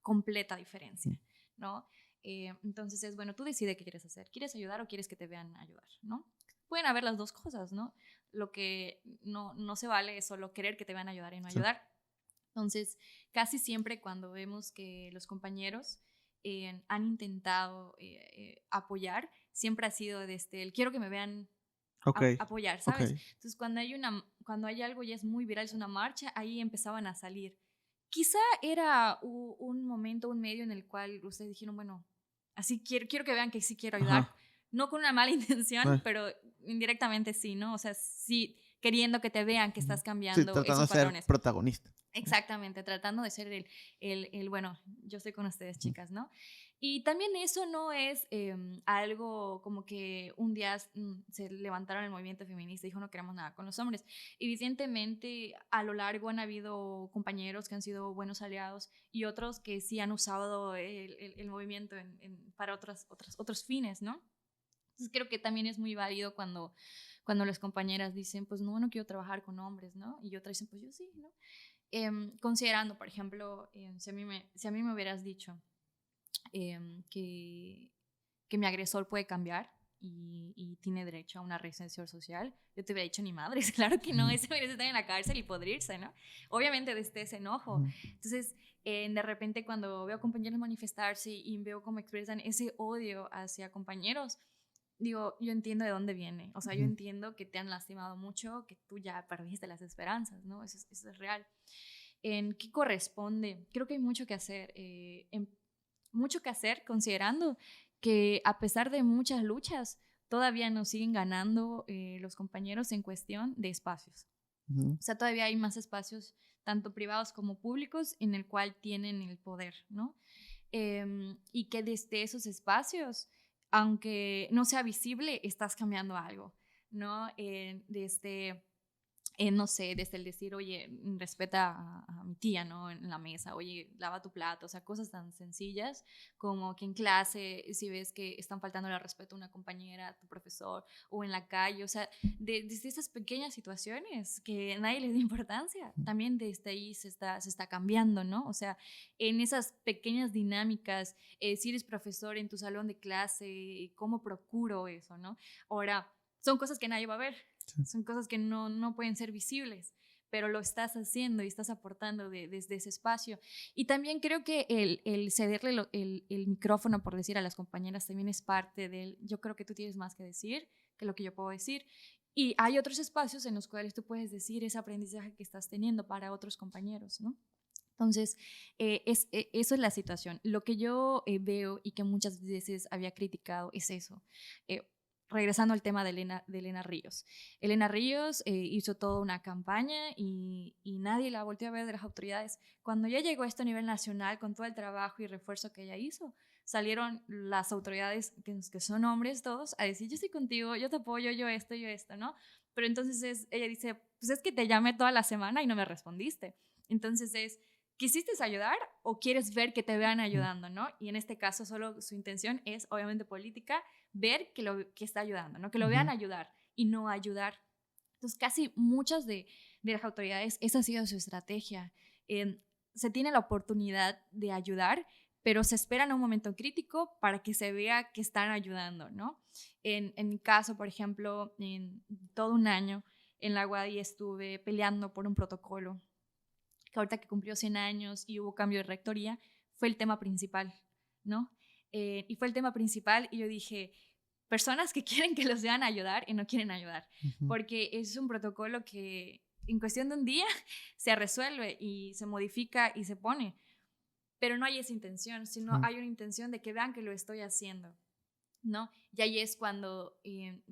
completa diferencia, ¿no? Entonces es, bueno, tú decides qué quieres hacer. ¿Quieres ayudar o quieres que te vean ayudar, ¿no? Pueden haber las dos cosas, ¿no? Lo que no se vale es solo querer que te vean ayudar y no Sí. ayudar. Entonces, casi siempre cuando vemos que los compañeros han intentado apoyar, siempre ha sido desde el quiero que me vean Ok, apoyar, ok. ¿sabes? Entonces, cuando hay algo ya es muy viral, es una marcha, ahí empezaban a salir. Quizá era un momento, un medio en el cual ustedes dijeron, bueno, así quiero que vean que sí quiero ayudar, Ajá. no con una mala intención, Ah. pero indirectamente sí, ¿no? O sea, sí queriendo que te vean que estás Sí, cambiando tratando de esos ser patrones. protagonista. Exactamente, tratando de ser bueno, yo estoy con ustedes, chicas, ¿no? Y también eso no es algo como que un día se levantaron el movimiento feminista y dijo no queremos nada con los hombres. Evidentemente, a lo largo han habido compañeros que han sido buenos aliados y otros que sí han usado el movimiento para otros fines, ¿no? Entonces creo que también es muy válido cuando las compañeras dicen, pues no quiero trabajar con hombres, ¿no? Y otras dicen, pues yo sí, ¿no? Considerando, por ejemplo, si a mí me hubieras dicho que mi agresor puede cambiar y tiene derecho a una reinserción social, yo te hubiera dicho ni madres, claro que no, ese merece estar en la cárcel y podrirse, ¿no? Obviamente desde ese enojo. Entonces, de repente cuando veo compañeros manifestarse y veo cómo expresan ese odio hacia compañeros, digo, yo entiendo de dónde viene, o sea, yo entiendo que te han lastimado mucho, que tú ya perdiste las esperanzas, ¿no? Eso es real. ¿En qué corresponde? Creo que hay mucho que hacer, mucho que hacer considerando que a pesar de muchas luchas, todavía nos siguen ganando los compañeros en cuestión de espacios. O sea, todavía hay más espacios, tanto privados como públicos, en el cual tienen el poder, ¿no? Y que desde esos espacios, aunque no sea visible, estás cambiando algo, ¿no? Desde no sé, desde el decir, oye, respeta a mi tía, ¿no? En la mesa, oye, lava tu plato, o sea, cosas tan sencillas como que en clase, si ves que están faltando el respeto a una compañera, a tu profesor, o en la calle, o sea, desde esas pequeñas situaciones que nadie les da importancia, también desde ahí se está cambiando, ¿no? O sea, en esas pequeñas dinámicas, si eres profesor en tu salón de clase, ¿cómo procuro eso, no? Ahora, son cosas que nadie va a ver, son cosas que no pueden ser visibles, pero lo estás haciendo y estás aportando desde ese espacio. Y también creo que el cederle el micrófono, por decir, a las compañeras también es parte del, yo creo que tú tienes más que decir que lo que yo puedo decir. Y hay otros espacios en los cuales tú puedes decir ese aprendizaje que estás teniendo para otros compañeros, ¿no? Entonces, eso es la situación. Lo que yo veo y que muchas veces había criticado es eso. Regresando al tema de Elena Ríos. Elena Ríos hizo toda una campaña y nadie la volteó a ver de las autoridades. Cuando ya llegó a este nivel nacional, con todo el trabajo y refuerzo que ella hizo, salieron las autoridades, que son hombres todos, a decir, yo estoy contigo, yo te apoyo, yo esto, ¿no? Pero entonces ella dice, pues es que te llamé toda la semana y no me respondiste. Entonces ¿quisiste ayudar o quieres ver que te vean ayudando, no? Y en este caso solo su intención es, obviamente política, ver que está ayudando, ¿no? Que lo vean ayudar y no ayudar. Entonces, casi muchas de las autoridades, esa ha sido su estrategia. Se tiene la oportunidad de ayudar, pero se esperan a un momento crítico para que se vea que están ayudando, ¿no? En mi caso, por ejemplo, en todo un año en la UADY estuve peleando por un protocolo que ahorita que cumplió 100 años y hubo cambio de rectoría, fue el tema principal, ¿no? Y fue el tema principal y yo dije, personas que quieren que los vean ayudar y no quieren ayudar, porque es un protocolo que en cuestión de un día se resuelve y se modifica y se pone, pero no hay esa intención, sino hay una intención de que vean que lo estoy haciendo, ¿no? Y ahí es cuando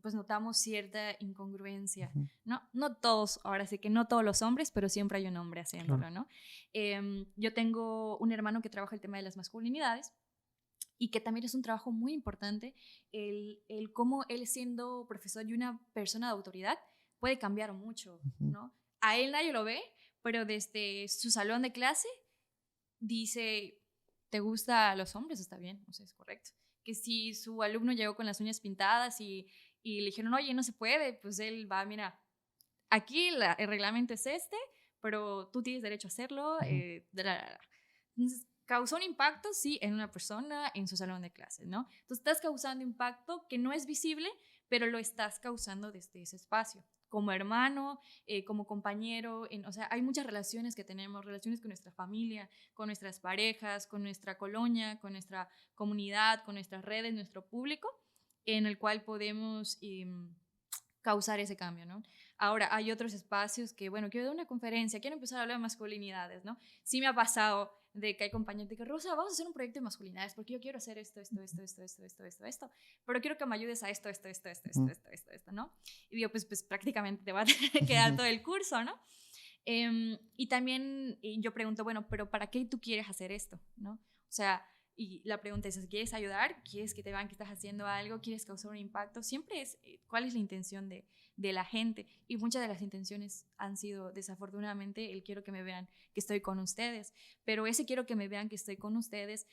pues notamos cierta incongruencia, ¿no? No todos, ahora sí que no todos los hombres, pero siempre hay un hombre haciéndolo, ¿no? Yo tengo un hermano que trabaja el tema de las masculinidades y que también es un trabajo muy importante, el cómo él siendo profesor y una persona de autoridad puede cambiar mucho, ¿no? A él nadie lo ve, pero desde su salón de clase dice, ¿te gusta a los hombres? Está bien, o sea, es correcto. Que si su alumno llegó con las uñas pintadas y le dijeron, oye, no se puede, pues él va, mira, aquí el reglamento es este, pero tú tienes derecho a hacerlo. Entonces, causó un impacto, sí, en una persona, en su salón de clases, ¿no? Entonces, estás causando impacto que no es visible, pero lo estás causando desde ese espacio. Como hermano, como compañero, o sea, hay muchas relaciones que tenemos, relaciones con nuestra familia, con nuestras parejas, con nuestra colonia, con nuestra comunidad, con nuestras redes, nuestro público, en el cual podemos causar ese cambio, ¿no? Ahora, hay otros espacios que, bueno, quiero dar una conferencia, quiero empezar a hablar de masculinidades, ¿no? Sí me ha pasado de que hay compañeros de que, Rosa, vamos a hacer un proyecto de masculinidades porque yo quiero hacer esto, pero quiero que me ayudes a esto, ¿no? Y digo, pues prácticamente te va a quedar todo el curso, ¿no? Y también yo pregunto, bueno, pero ¿para qué tú quieres hacer esto, no? O sea, y la pregunta es, ¿quieres ayudar? ¿Quieres que te vean que estás haciendo algo? ¿Quieres causar un impacto? Siempre es, ¿cuál es la intención de la gente? Y muchas de las intenciones han sido, desafortunadamente, el quiero que me vean que estoy con ustedes. Pero ese quiero que me vean que estoy con ustedes,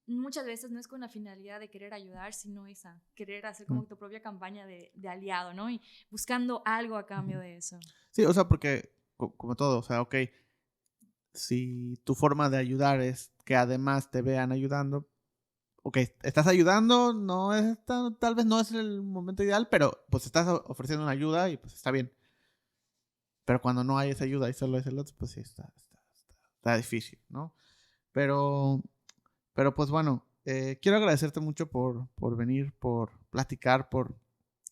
muchas veces no es con la finalidad de querer ayudar, sino esa, querer hacer como tu propia campaña de aliado, ¿no? Y buscando algo a cambio de eso. Sí, o sea, porque, como todo, o sea, ok, si tu forma de ayudar es que además te vean ayudando, ok, estás ayudando, tal vez no es el momento ideal, pero pues estás ofreciendo una ayuda y pues está bien. Pero cuando no hay esa ayuda y solo es el otro, pues sí, está difícil, ¿no? Pero pues bueno, quiero agradecerte mucho por venir, por platicar, por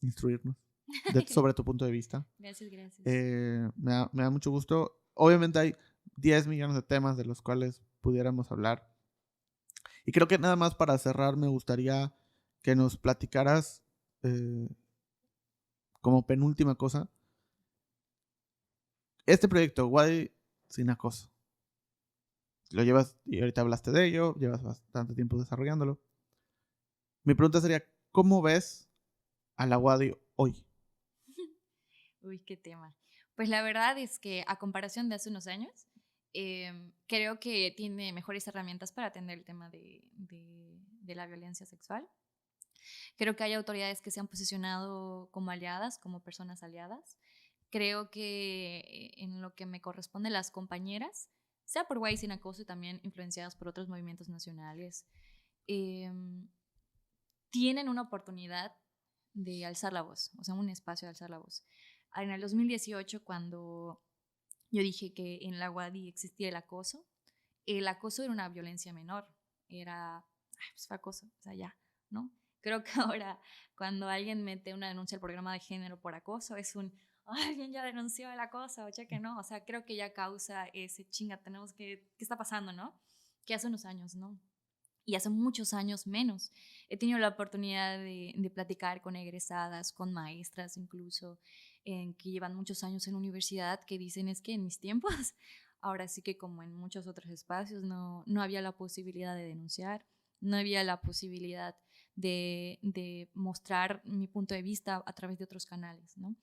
instruirnos sobre tu punto de vista. Gracias, gracias. Me da mucho gusto. Obviamente hay 10 millones de temas de los cuales pudiéramos hablar. Y creo que nada más para cerrar me gustaría que nos platicaras como penúltima cosa. Este proyecto, Wadi sin acoso. Lo llevas, y ahorita hablaste de ello, llevas bastante tiempo desarrollándolo. Mi pregunta sería, ¿cómo ves a la Wadi hoy? Uy, qué tema. Pues la verdad es que a comparación de hace unos años, creo que tiene mejores herramientas para atender el tema de la violencia sexual. Creo que hay autoridades que se han posicionado como aliadas, como personas aliadas. Creo que en lo que me corresponde las compañeras, sea por Guay Sin Acoso y también influenciadas por otros movimientos nacionales, tienen una oportunidad de alzar la voz, o sea, un espacio de alzar la voz. En el 2018, cuando yo dije que en la UADY existía el acoso era una violencia menor, pues fue acoso, o sea, ya, ¿no? Creo que ahora cuando alguien mete una denuncia al programa de género por acoso es alguien ya denunció el acoso, o cheque, ¿no? O sea, creo que ya causa ese chinga, ¿qué está pasando, no? Que hace unos años, ¿no? Y hace muchos años menos. He tenido la oportunidad de platicar con egresadas, con maestras incluso, que llevan muchos años en la universidad, que dicen es que en mis tiempos, ahora sí que como en muchos otros espacios, no había la posibilidad de denunciar, no había la posibilidad de mostrar mi punto de vista a través de otros canales, ¿no?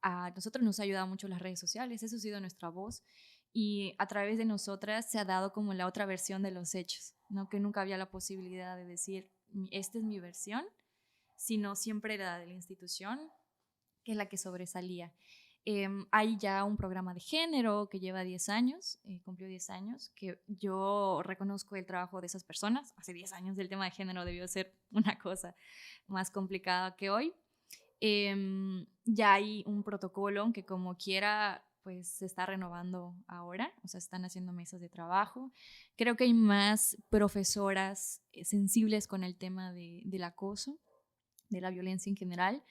A nosotros nos ha ayudado mucho las redes sociales, eso ha sido nuestra voz y a través de nosotras se ha dado como la otra versión de los hechos, ¿no? Que nunca había la posibilidad de decir, esta es mi versión, sino siempre era de la institución, que es la que sobresalía. Hay ya un programa de género que lleva 10 años, cumplió 10 años, que yo reconozco el trabajo de esas personas. Hace 10 años el tema de género debió ser una cosa más complicada que hoy. Ya hay un protocolo que como quiera pues se está renovando ahora, o sea, están haciendo mesas de trabajo. Creo que hay más profesoras sensibles con el tema del acoso, de la violencia en general.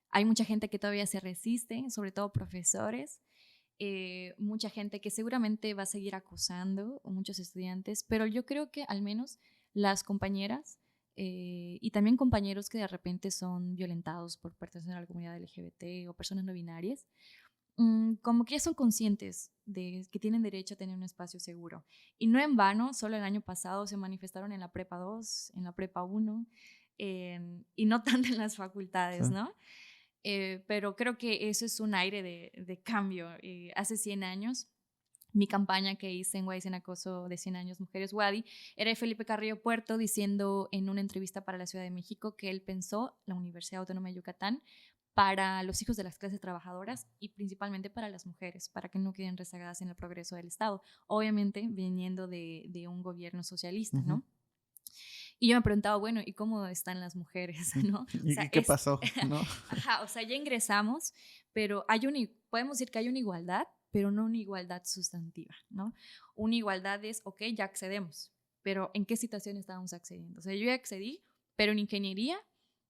Hay mucha gente que todavía se resiste, sobre todo profesores, mucha gente que seguramente va a seguir acosando, o muchos estudiantes, pero yo creo que al menos las compañeras y también compañeros que de repente son violentados por pertenecer a la comunidad LGBT o personas no binarias, como que ya son conscientes de que tienen derecho a tener un espacio seguro. Y no en vano, solo el año pasado se manifestaron en la Prepa 2, en la Prepa 1, y no tanto en las facultades, sí, ¿no? Pero creo que eso es un aire de cambio. Hace 100 años, mi campaña que hice en Guay Sin Acoso de 100 años Mujeres Wadi, era de Felipe Carrillo Puerto diciendo en una entrevista para la Ciudad de México que él pensó la Universidad Autónoma de Yucatán para los hijos de las clases trabajadoras y principalmente para las mujeres, para que no queden rezagadas en el progreso del Estado, obviamente viniendo de un gobierno socialista, ¿no? Y yo me preguntaba, bueno, ¿y cómo están las mujeres? ¿No? ¿Y o sea, qué pasó? ¿No? Ajá, o sea, ya ingresamos, pero podemos decir que hay una igualdad, pero no una igualdad sustantiva, ¿no? Una igualdad es, ok, ya accedemos, pero ¿en qué situación estábamos accediendo? O sea, yo ya accedí, pero en ingeniería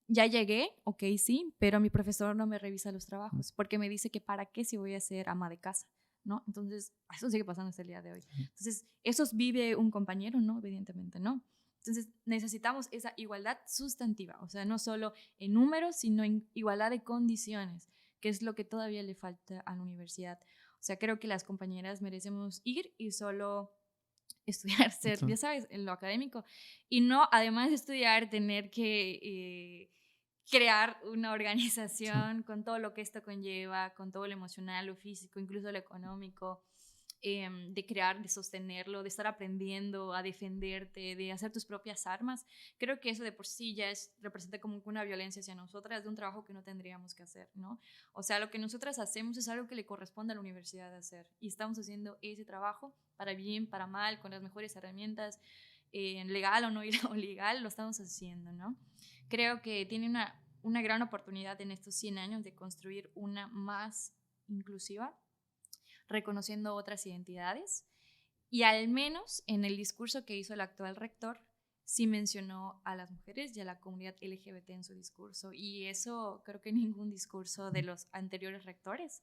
ya llegué, ok, sí, pero mi profesor no me revisa los trabajos, porque me dice que para qué si voy a ser ama de casa, ¿no? Entonces, eso sigue pasando hasta el día de hoy. Entonces, ¿eso vive un compañero? No, evidentemente no. Entonces, necesitamos esa igualdad sustantiva, o sea, no solo en números, sino en igualdad de condiciones, que es lo que todavía le falta a la universidad. O sea, creo que las compañeras merecemos ir y solo estudiar, ser, ya sabes, en lo académico, y no, además de estudiar, tener que crear una organización con todo lo que esto conlleva, con todo lo emocional, lo físico, incluso lo económico, de crear, de sostenerlo, de estar aprendiendo a defenderte, de hacer tus propias armas. Creo que eso de por sí ya representa como una violencia hacia nosotras, de un trabajo que no tendríamos que hacer, ¿no? O sea, lo que nosotras hacemos es algo que le corresponde a la universidad hacer, y estamos haciendo ese trabajo para bien, para mal, con las mejores herramientas, legal o no ilegal, lo estamos haciendo, ¿no? Creo que tiene una gran oportunidad en estos 100 años de construir una más inclusiva, reconociendo otras identidades, y al menos en el discurso que hizo el actual rector sí mencionó a las mujeres y a la comunidad LGBT en su discurso, y eso creo que ningún discurso de los anteriores rectores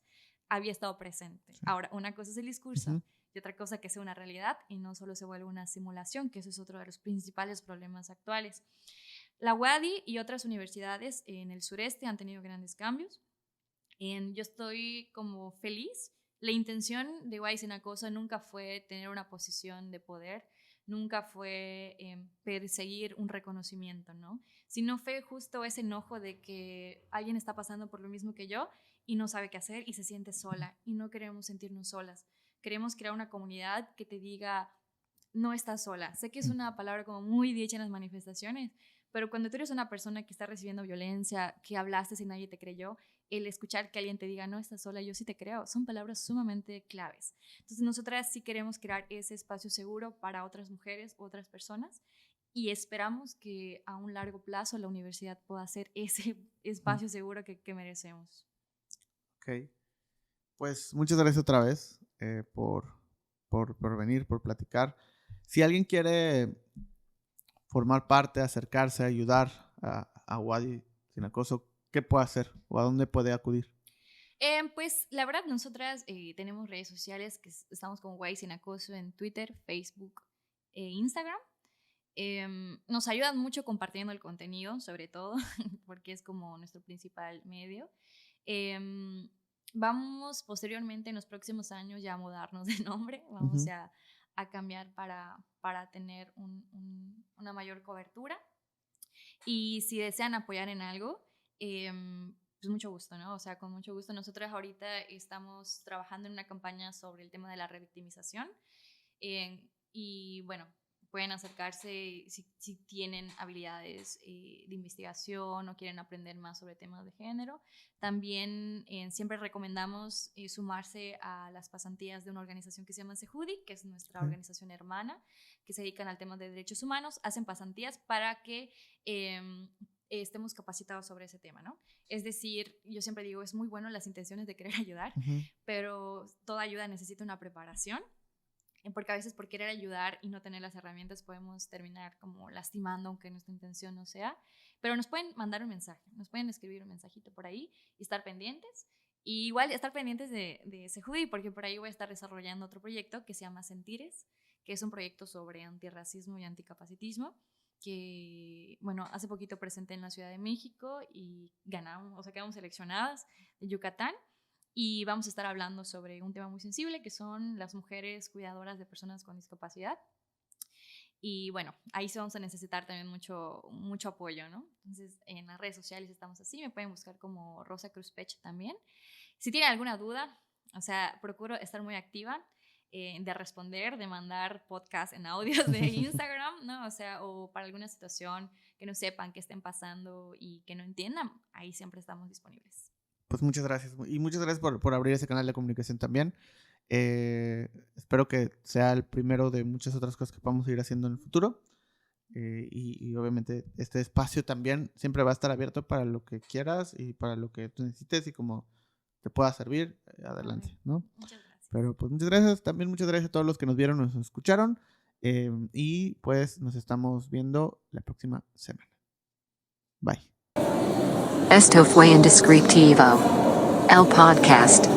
había estado presente. Ahora, una cosa es el discurso y otra cosa que sea una realidad y no solo se vuelve una simulación, que eso es otro de los principales problemas actuales. La UADY y otras universidades en el sureste han tenido grandes cambios. Yo estoy como feliz. La intención de UADY Sinacoso nunca fue tener una posición de poder, nunca fue perseguir un reconocimiento, ¿no? Sino fue justo ese enojo de que alguien está pasando por lo mismo que yo y no sabe qué hacer y se siente sola, y no queremos sentirnos solas. Queremos crear una comunidad que te diga, no estás sola. Sé que es una palabra como muy dicha en las manifestaciones, pero cuando tú eres una persona que está recibiendo violencia, que hablaste y nadie te creyó, el escuchar que alguien te diga, no estás sola, yo sí te creo, son palabras sumamente claves. Entonces, nosotras sí queremos crear ese espacio seguro para otras mujeres, otras personas, y esperamos que a un largo plazo la universidad pueda ser ese espacio seguro que merecemos. Ok. Pues muchas gracias otra vez por venir, por platicar. Si alguien quiere formar parte, acercarse, ayudar a UADY Sinacoso, ¿qué puede hacer o a dónde puede acudir? Pues la verdad, nosotras tenemos redes sociales que estamos como UADY Sinacoso en Twitter, Facebook e Instagram. Nos ayudan mucho compartiendo el contenido, sobre todo, porque es como nuestro principal medio. Vamos posteriormente en los próximos años ya a mudarnos de nombre, vamos a cambiar para tener una mayor cobertura, y si desean apoyar en algo, pues mucho gusto, ¿no? O sea, con mucho gusto. Nosotros ahorita estamos trabajando en una campaña sobre el tema de la revictimización, y bueno, pueden acercarse si tienen habilidades de investigación o quieren aprender más sobre temas de género. También siempre recomendamos sumarse a las pasantías de una organización que se llama CEJUDI, que es nuestra organización hermana, que se dedican al tema de derechos humanos. Hacen pasantías para que estemos capacitados sobre ese tema, ¿no? Es decir, yo siempre digo, es muy bueno las intenciones de querer ayudar, pero toda ayuda necesita una preparación, porque a veces por querer ayudar y no tener las herramientas podemos terminar como lastimando, aunque nuestra intención no sea. Pero nos pueden mandar un mensaje, nos pueden escribir un mensajito por ahí y estar pendientes. Y igual estar pendientes de CEJUDI, porque por ahí voy a estar desarrollando otro proyecto que se llama Sentires, que es un proyecto sobre antirracismo y anticapacitismo, que, bueno, hace poquito presenté en la Ciudad de México y ganamos, o sea, quedamos seleccionadas de Yucatán. Y vamos a estar hablando sobre un tema muy sensible, que son las mujeres cuidadoras de personas con discapacidad. Y bueno, ahí sí vamos a necesitar también mucho apoyo, ¿no? Entonces, en las redes sociales estamos así, me pueden buscar como Rosa Cruz Pech también. Si tienen alguna duda, o sea, procuro estar muy activa de responder, de mandar podcasts en audios de Instagram, ¿no? O sea, o para alguna situación que no sepan, que estén pasando y que no entiendan, ahí siempre estamos disponibles. Pues muchas gracias. Y muchas gracias por abrir ese canal de comunicación también. Espero que sea el primero de muchas otras cosas que podamos ir haciendo en el futuro. Y obviamente este espacio también siempre va a estar abierto para lo que quieras y para lo que tú necesites y como te pueda servir, adelante, ¿no? Muchas gracias. Pero pues muchas gracias. También muchas gracias a todos los que nos vieron, nos escucharon. Y pues nos estamos viendo la próxima semana. Bye. Esto fue Indescriptivo, el podcast.